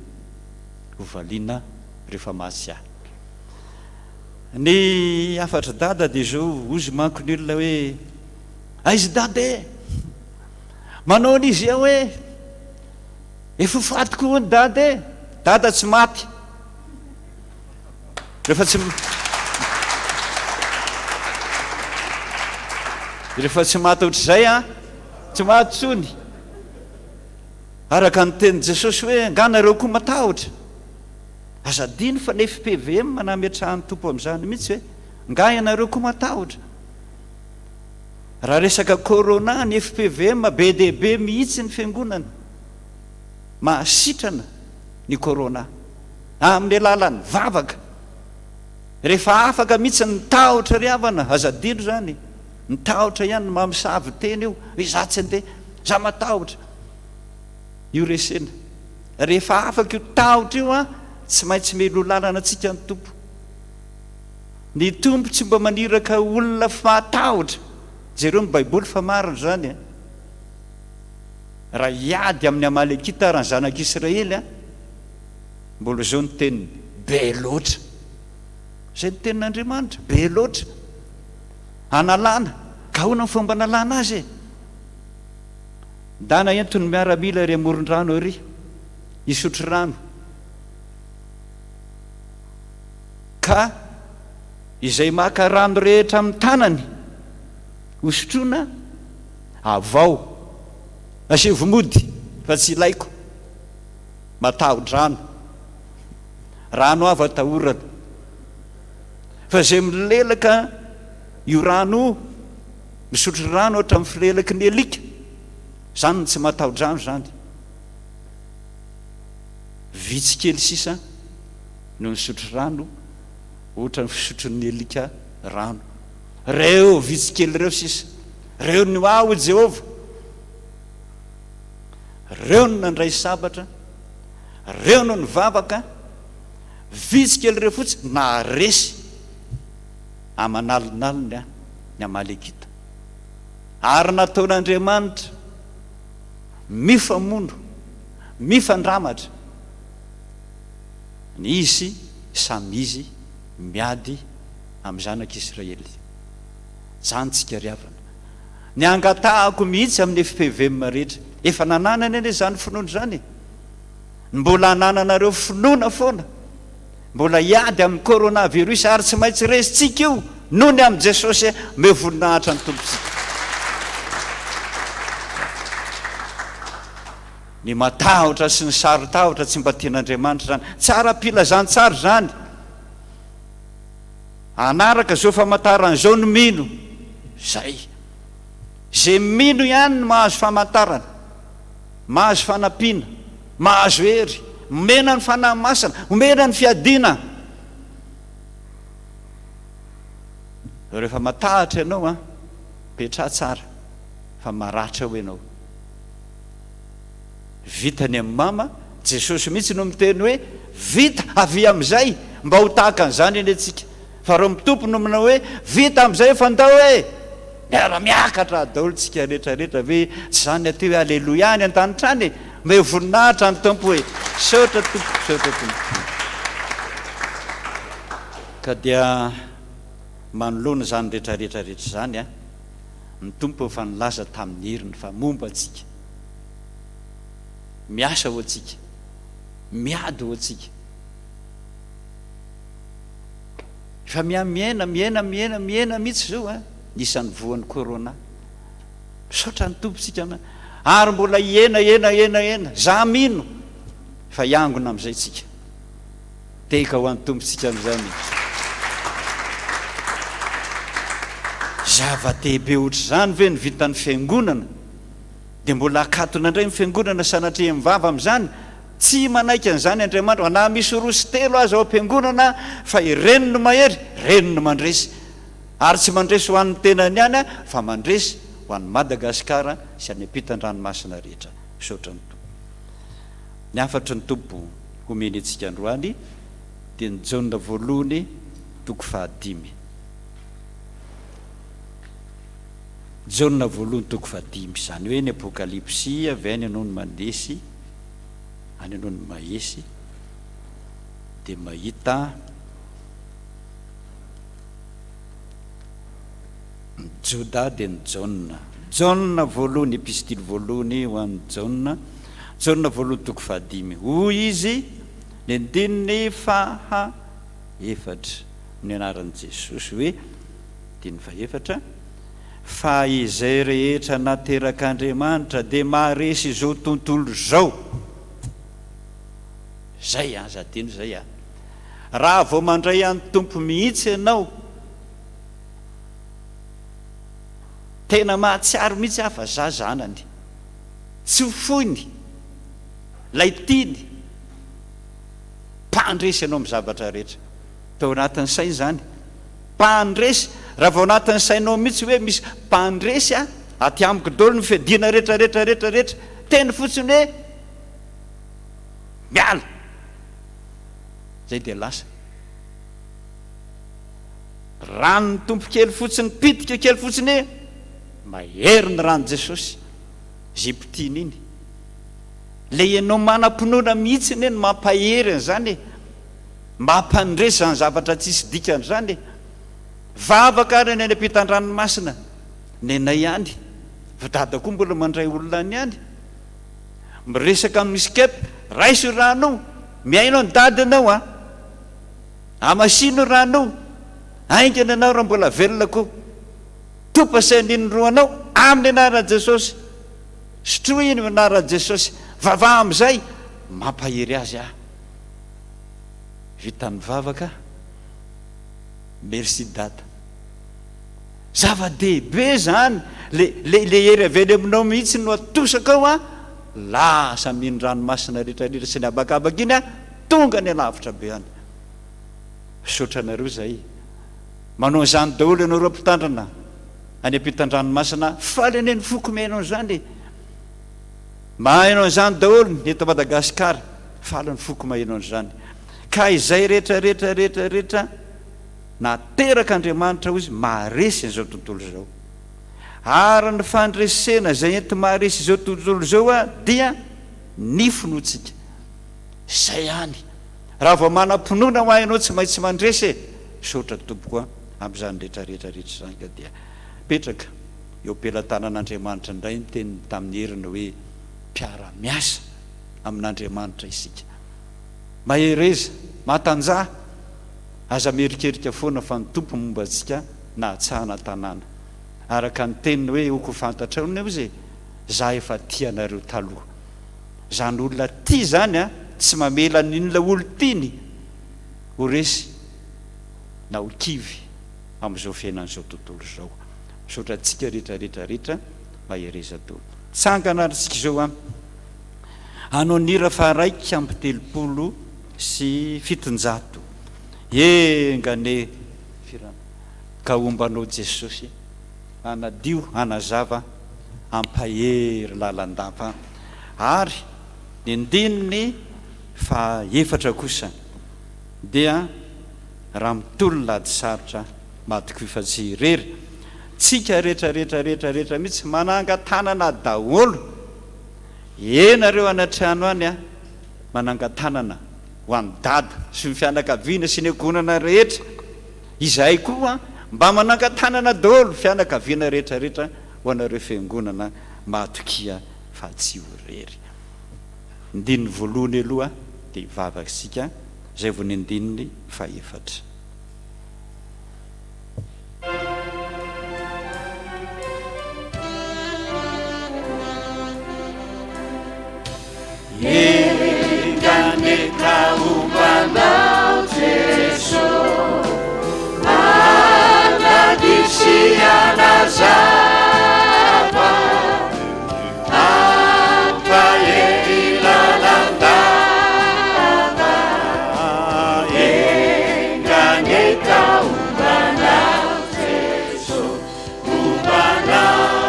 hovaliana rehefa mahatsy ahy. Ny afatra dada dia zao ozy manko ny olona hoe aizy dada manao n'izy aho hoe efa fatiko hony dada tsy maty, rehefa tsy maty ohatr'izay a tsy maty tsony, araka ny tenin'i Jesosy hoe anganareo koa matahotra, azadiny fa ny FPVM manametrahany tompo amin'izany mihitsy hoe nga ianareo koa matahotra. Raha resaka corona ny FPVM be dehibe mihitsy ny fiangonana, mahasitrana ny corona amin'ny alalan'ny vavaka, rehefa afaka mihitsy ny tahotra ry havana, azadino zany ny tahotra ihany no mamisavy teny io hoe za tsy andeha, za matahotra, io resena, rehefa afaka io tahotra io a tsy maintsy melo lalana antsika ny tompo. Ny tompo tsy mba maniraka olona fa matahotra, jereo ny baiboly fa mariny zany a raha iady amin'ny amalekita raha ny zanak'Israely a mbola zao ny teniny be loatra zay ny tenin'Andriamanitra be loatra analana ka hoana ny fomba analana azy dana entony miaramila ry amoron-drano ary isotro rano ka izay maka rano rehetra amin'ny tanany hosotroana avao asevomody fa tsy ilaiko matahodrano rano avy atahorana fa zay milelaka io rano misotro rano ohatra amin'ny filelaky ny alika zany tsy matahodrano zany vitsy kely sisa no misotro rano ohatra ny fisotro ny alika rano reo vitsy kely reo sisa reo ny ao Jehova reo no nandray sabatra reo no nivavaka vitsy kely reo fotsy naresy amanalinaliny ny amalekita ary nataon'Andriamanitra mifamono mifandramatra ny izy samy izy miady amin'ny zanak'Israely zany tsika riavana ny angatahako mihitsy amin'ny FPVM rehetra efa nananana eny zany finoana zany mbola anananareo finoana foana mbola iady amin'ny coronavirus ary tsy maintsy resitsika io noho ny amin'ny Jesosy mevoninahitra ny tompontsika ny matahotra sy ny saritahotra tsy mba tian'Andriamanitra zany tsara pilazantsara zany anaraka zao famantaran'izao no mino zay mino ihany no mahazo famantarana mahazo fanampiana mahazo hery omena ny fanahy masana omena ny fiadina rehefa matahatra ianao a petra tsara fa maratra ho ianao vitany amin'ny mama Jesosy mihitsy no miteny hoe vita avy amin'izay mba ho tahaka an'izany eny antsika fa reo mitompo no manao hoe vita amin'izay fandao hoe miara-miakatra daholo tsika rehetrarehetra ve tsy zany ateo hoe aleloia any an-danitra any mba voninahitra ny tompo hoe saotra tompo saotra tompo ka dia manoloana zany rehetrarehetra rehetra zany a ny tompo efa nilaza tamin'ny heriny fa momba atsika miasa ho atsika miady ho atsika fa miaina mihitsy zao a nisan'ny voan'ny corona saotra ny tompontsika ary mbola ena za mino fa iangona amin'izay tsika teka ho an'ny tompontsika amin'izany zava-dehibe ohatra zany ve ny vitan'ny fiangonana dia mbola akatona indray ny fiangonana sanatria mivava amin'izany tsy manaiky an'izany Andriamanitra na misy roa telo azy ao am-piangonana fa ireny no mahery reny no mandresy ary tsy mandresy ho an'ny tenany ihany a fa mandresy ho an'ny Madagasikara sy any ampitan-dranomasina rehetra saotra ny tompo ny afatry ny tompo homeny antsika androany dia ny Jaona voalohany toko 5 Jaona voalohany toko 5 zany hoe ny apokalipsia avy any ianao ny mandesy any ianao ny mahesy dia mahita ny Joda dia ny Jaona voalohany epistily voalohany ho an'ny Jaona voalohany toko 5 hoy izy ny andininy fahaefatra ny anaran'i Jesosy hoe andininy fahaefatra fa izay rehetra naterak'Andriamanitra dia maharesy izao tontolo zao zay zadino zay raha vao mandray an'ny tompo mihitsy ianao tena mahatsiaro mihitsy afa za zanany tsy foiny lay tiny mpandresy ianao amin'ny zavatra rehetra tao anatin'ny sainy zany mpandresy raha vao anatin'ny sainao mihitsy hoe misy mpandresy aty amiko daholo ny fiadiana rehetrarehetra teny fotsiny hoe miala zay dia lasa ranony tompo kely fotsiny pitika kely fotsiny mahery ny rano jesosy zay mpitiany iny le ianao manam-pinoana mihitsy ny mampahery zany mampandresy zany zavatra tsisy dikany zany vavaka ary ny any ampitan-dranomasina ny anay any dada koa mbola mandray olona any any miresaka amin'ny skepe raiso rano miainao ny dadinao amasino rano aingana anao raha mbola velona koa topasain'iny roanao amin'ny anaran jesosy sotroiny anaran jesosy vava am'izay mampahery azy vitan'ny vavaka merci dada zava-dehibe zany le hery avely aminao mihitsy no atosaka ao lasa miny ranomasina rehetrarehetra sy ny abakabaka iny tonga ny alavitra be any sotranareo zay manao zany daholo ianao ro mpitandrana any ampitan-dranomasina faly ane ny foko mainao zany mahainao zany daholo eto Madagasikara faly ny foko mahainao zany ka izay rehetrarehetra nateraka Andriamanitra izy maharesy izao tontolo zao ary ny fandresena zay enti maharesy izao tontolo zao dia nifonotsika zay any raha vao manam-pinoana ho ainao tsy maintsy mandresy sotra tompoko am'izany rehetrarehetra zany ka dia petraka eo am-pelantanan'Andriamanitra indray ny teny tamin'ny heriny hoe mpiara-miasa amin'Andriamanitra isika mahereza matanjaha aza merikerika foana fa ny tompo momba antsika na atsahana tanàna araka ny teniny hoe oko fantatra ao eo zay za efa tianareo taloha zany olona ty zany tsy mamela n'inona olo tiany ho resy na ho kivy am'izao fiainan'izao tontolo zao sotra antsika rehetrarehetrarehetra mahereza to tsangana arytsika zao anao nira fa raiky amby 30 sy 700 engane ka ombanao jesosy anadio anazava ampahery lalandava ary ny ndininy fa efatra kosa dia raha mitolona ady sarotra matiko fa tsy irery tsika rehetrarehetrarehetrarehetra mihitsy manangatanana daholo enareo anatrano any manangatanana ho an'ny dada sy ny fianakaviana sy ny agonana rehetra izay koa mba manangatanana daholo fianakaviana rehetrarehetra ho anareo fiangonana matokia fa tsy irery ndininy voalohany aloha dia ivavaka sika zay vo ny ndininy fa efatra enganeta ombanao Jesosy anadisy anazava ampahery lalandava enganeta ombanao Jesosy ombanao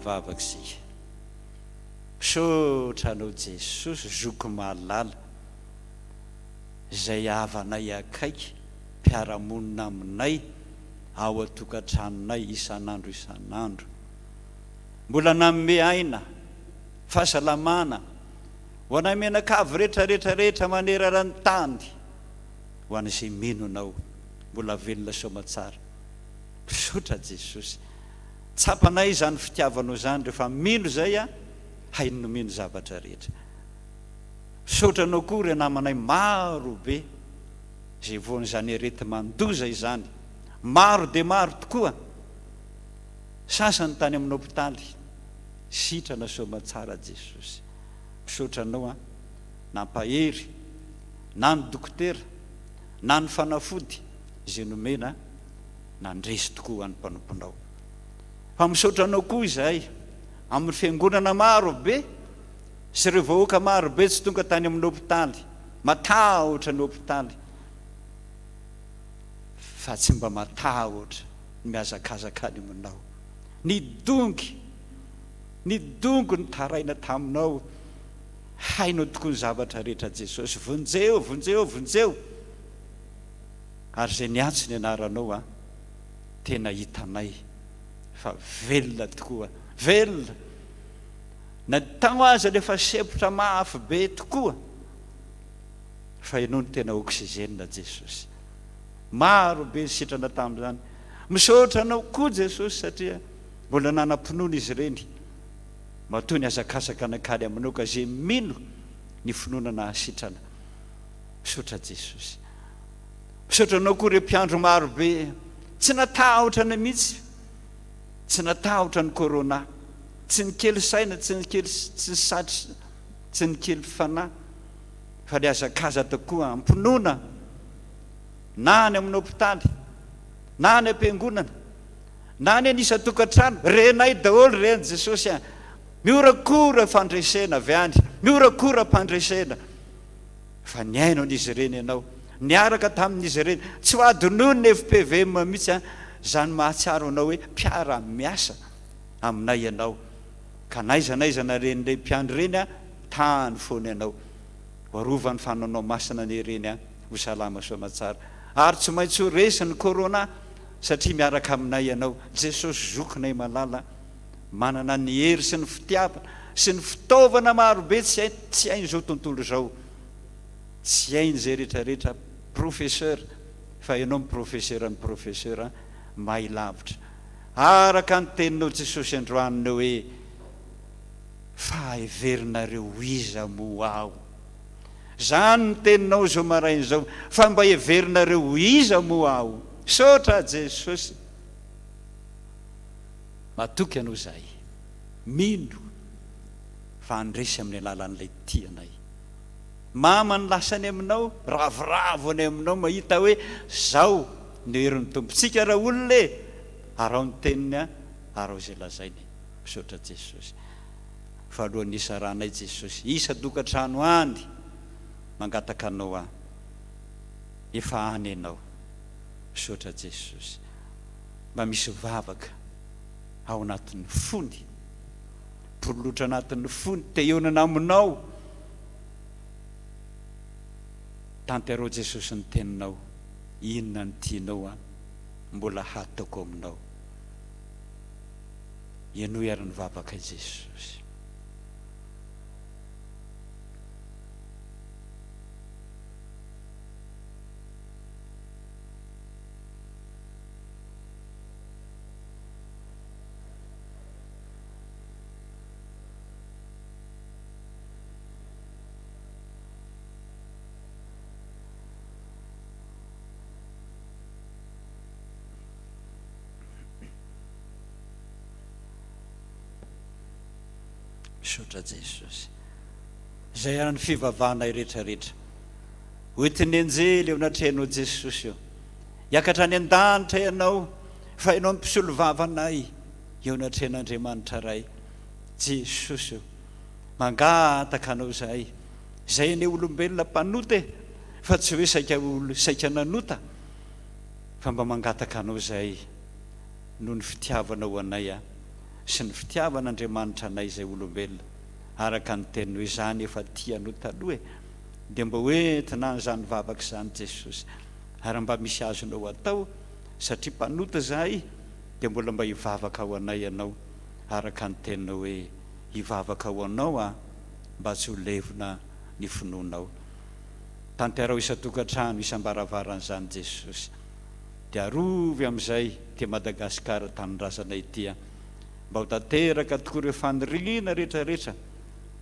vavaksika sotranao Jesosy zoko malala zay avanay akaiky mpiaramonina aminay ao atokantranonay isan'andro mbola nanome aina fahasalamana ho anay menakavy rehetrarehetrarehetra manerarany tany ho an'izay mino anao mbola velona somatsara sotra Jesosy tsapanay zany fitiavanao zany rehefa mino zay hainy no mino zavatra rehetra sotranao koa ry namanay maro be zay voan'izany arety mandoza izany maro de maro tokoa sasany tany amin'ny hôpitaly sitrana somatsara Jesosy sotranao nampahery na ny dokotera na ny fanafody zay nomena nandresy tokoa any mpanomponao fa misotranao koa izahay amin'ny fiangonana marobe sy ireo vahoaka marobe tsy tonga tany amin'ny hôpitaly matahotra ny hôpitaly fa tsy mba matahotra miazakazaka any aminao ny dongy ny taraina taminao hainao tokoa ny zavatra rehetra Jesosy vonjeo ary zay niantso ny anaranao a tena hitanay fa velona tokoa velona na tagno aza lefa sepotra mafy be tokoa fa ianao ny tena oksizena Jesosy maro be sitrana tamin'izany misaotra anao koa Jesosy satria mbola nanam-pinoana izy ireny matoa ny azakazaka anakady aminao ka zay mino ny finoana nahasitrana misaotra Jesosy misaotra anao koa ireo mpiandro maro be tsy natahotra na mihitsy tsy natahotra ny corona tsy ny kely saina tsy ny satry tsy ny kely fanahy fa le azakaza tokoa ampinoana na ny amin'ny hôpitaly na ny am-piangonana na ny anisa tokantrano renay daholo reny Jesosy a miorakora fandresena avy any miorakora mpandresena fa ny aino an'izy ireny ianao niaraka tamin'izy ireny tsy ho adinono ny FPVM mihitsy a zany mahatsiaro anao hoe mpiara-miasa aminay ianao ka naizanaizana reny le mpiandro reny a tany foana ianao hoarovany fananao masina ny reny a ho salama soamatsara ary tsy maintsy ho resy ny corona satria miaraka aminay ianao Jesosy zokinay malala manana ny hery sy ny fitiavana sy ny fitaovana marobe tsy hain'izao tontolo zao tsy hainy zay rehetrarehetra professeur fa ianao miprofesseur ny professeur mahay lavitra araka ny teninao Jesosy androanina hoe fa heverinareo iza mo aho zany ny teninao zao maraina zao fa mba heverinareo iza mo aho sotra Jesosy matoky ianao zay mino fa andresy amin'ny alalan'ilay tianay mama ny lasany aminao ravoravo any aminao mahita hoe zao ny herin'ny tompontsika raha olona arao ny teniny a arao zay lazainy misaotra Jesosy fa alohan'ny isa ranay Jesosy isa tokantrano any mangataka anao a efa any ianao misaotra Jesosy mba misy vavaka ao anatin'ny fony pololotra anatin'ny fony te eonana aminao tanterao Jesosy ny teninao inona ny tianao a mbola hatako aminao ianao iara-ny vavaka Jesosy misaotra Jesosy zay ara ny fivavahana rehetrarehetra hoetiny anjely eo anatrehyanao Jesosy eo hiakatra any an-danitra ianao fa ianao mpisolo vavanay eo anatrehan'Andriamanitra ray Jesosy eo mangataka anao zay ne olombelona mpanota fa tsy hoe saika nanota fa mba mangataka anao zay noho ny fitiavanao anay a sy ny fitiavan'Andriamanitra anay zay olombelona araka ny teniny hoe zany efa tianao taloha dia mba hoentina zany vavaka zany Jesosy ary mba misy azonao atao satria mpanota zahay dia mbola mba hivavaka ao anay ianao araka ny teninao hoe hivavaka ao anao a mba tsy ho levona ny finoanao tanterao isa-tokantrano isam-baravarana Jesosy dia arovy amin'izay te Madagasikara tanindrazana itya mba ho tanteraka tokoa ireo faniriana rehetrarehetra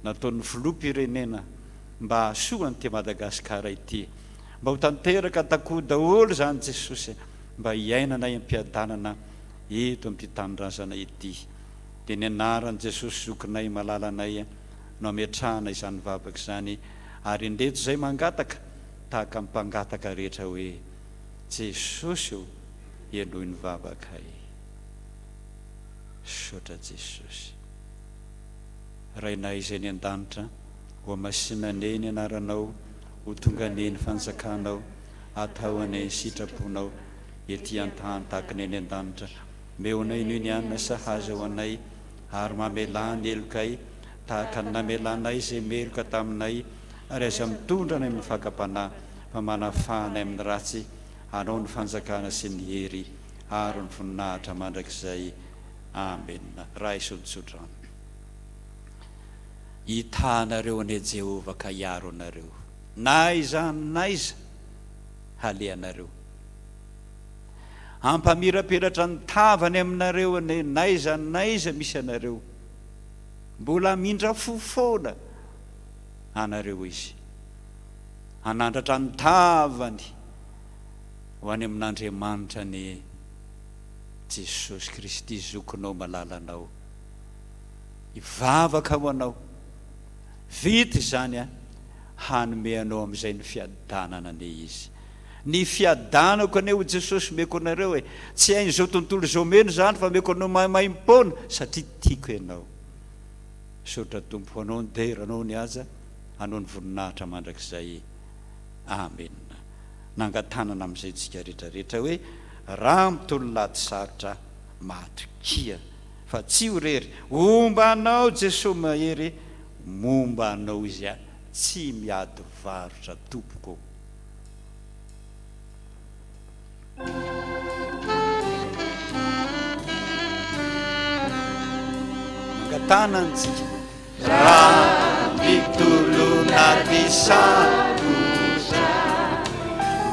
nataon'ny filoham-pirenena mba hasoany te Madagasikara ity mba ho tanteraka takoa daholo zany Jesosy mba hiainanay am-piadanana eto amin'ity tanindrazana ity dia ny anaran'i Jesosy zokinay malalanay no ametrahana izany vavaka izany ary indreto zay mangataka tahaka mpangataka rehetra hoe Jesosy eo ianohy ny vavakay. Saotra Jesosy. rainay izay ny an-danitra ho masinane ny anaranao ho tonga ne ny fanjakanao atao ane sitraponao ety an-tany tahaka ny any an-danitra meonay noho ny anina sahaza ho anay ary mamelany elokay tahaka ny namelanay izay meloka taminay ary aza mitondra nay amin'ny fakapanahy fa manafahanay amin'ny ratsy anao ny fanjakana sy ny hery ary ny voninahitra mandrakizay amena. Raha isotsotrano hitanareo ane Jehova ka hiaro anareo naiza naiza haleanareo ampamirapiratra ny tavany aminareo ane naiza naiza misy anareo mbola mindra fofoana anareo izy anandratra ny tavany ho any amin'Andriamanitra ny Jesosy Kristy zokinao malalanao ivavaka ho anao vita zany hanomeanao amin'izay ny fiadanana ane izy ny fiadanako ane ho Jesosy meko anareo tsy hain'izao tontolo zao meno zany fa meko anao maimaimpona satria tiako ianao sotra tompo anao ny dera anao ny aza anao ny voninahitra mandrakizay amen. Nangatanana amin'izay tsika rehetrarehetra hoe raha mitolo laty sarotra matokia fa tsy ho rery omba anao Jesosy mahery momba anao izy tsy miady varotra tompoko. Nangatanana tsika raha mitolo laty sarotra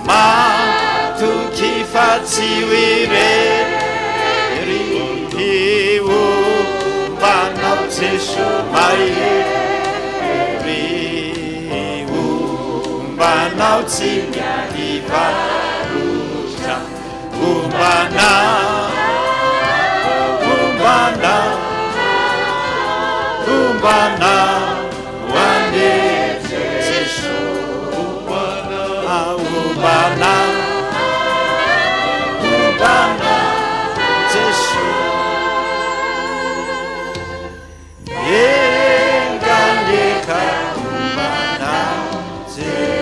matoky fa tsy hoirery ombanao Jesosy mahery ombanao tsy miady varotra ombanao ho ane Jesosy ombanao Jesosy engaleka ombanao Jesosy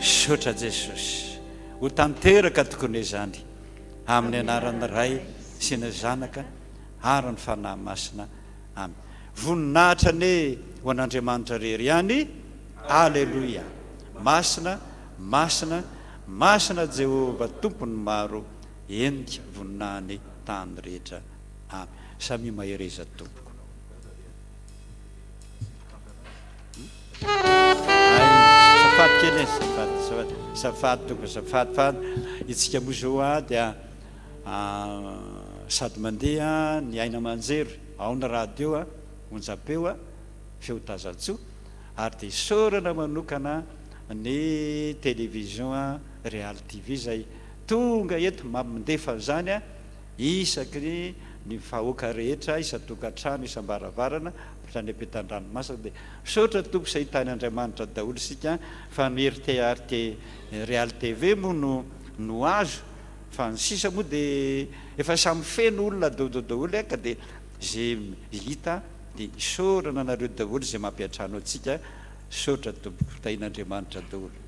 sotra Jesosy ho tanteraka tokony zany amin'ny anaran'ny Ray sy ny Zanaka ary ny fanahy masina amen. Voninahitra ne ho an'Andriamanitra rery ihany. Alleluia. Masina masina masina Jehova tompony maro endika voninahiny tany rehetra amen. Samy mahereza tompoko. Safady kely safady toko safady fa itsika moa zao dia sady mandeha ny aina manjery ao ny radio onjapeo feotazatso ary dia sorana manokana ny télévision Real TV zay tonga eto mandefa zany isaky ny vahoaka rehetra isatokantrano isambaravarana ohatrany ampetan-dranomasina dia sotra tompo sy ahitany Andriamanitra daholo sika fa ny RT Real TV moa no azo fa ny sisa moa dia efa samy feno olona daholo ka dia zay hita dia sorana anareo daholo zay mampiatrano atsika sotra tompo tahin'Andriamanitra daholo.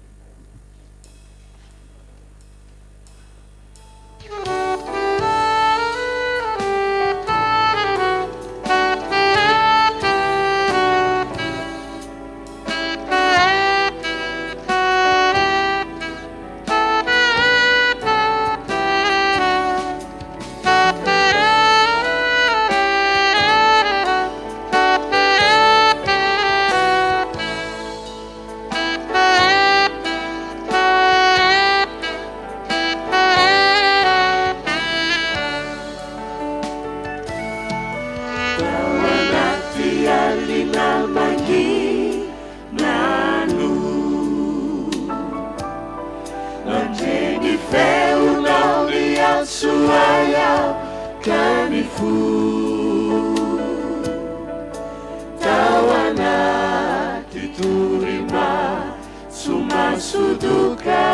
Suduka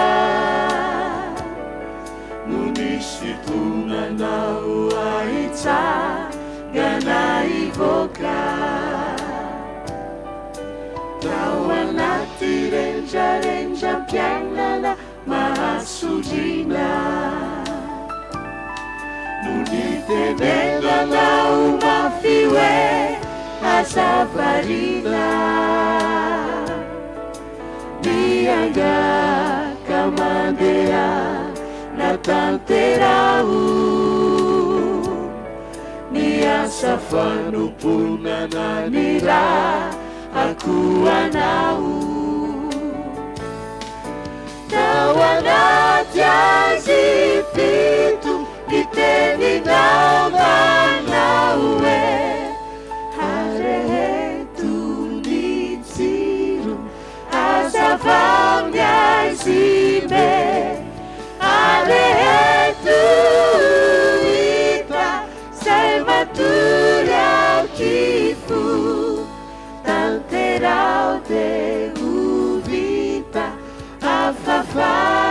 Munis sitonanao ahitsangana ivoaka tao anaty rendrarendram-piainana mahasodrina no nitenenanao mafy hoe azavarina niangaka mandeha natanterao ni asa fanomponana ny raha akoanao tao anaty azy fito ny teninao manao hoe hareheto ny tsiro azavany azy me hareheto hita zay matory aokifo tanterao de ho vita afafazonigo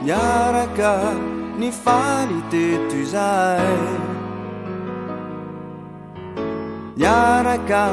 miaraka ny faly teto izay miaraka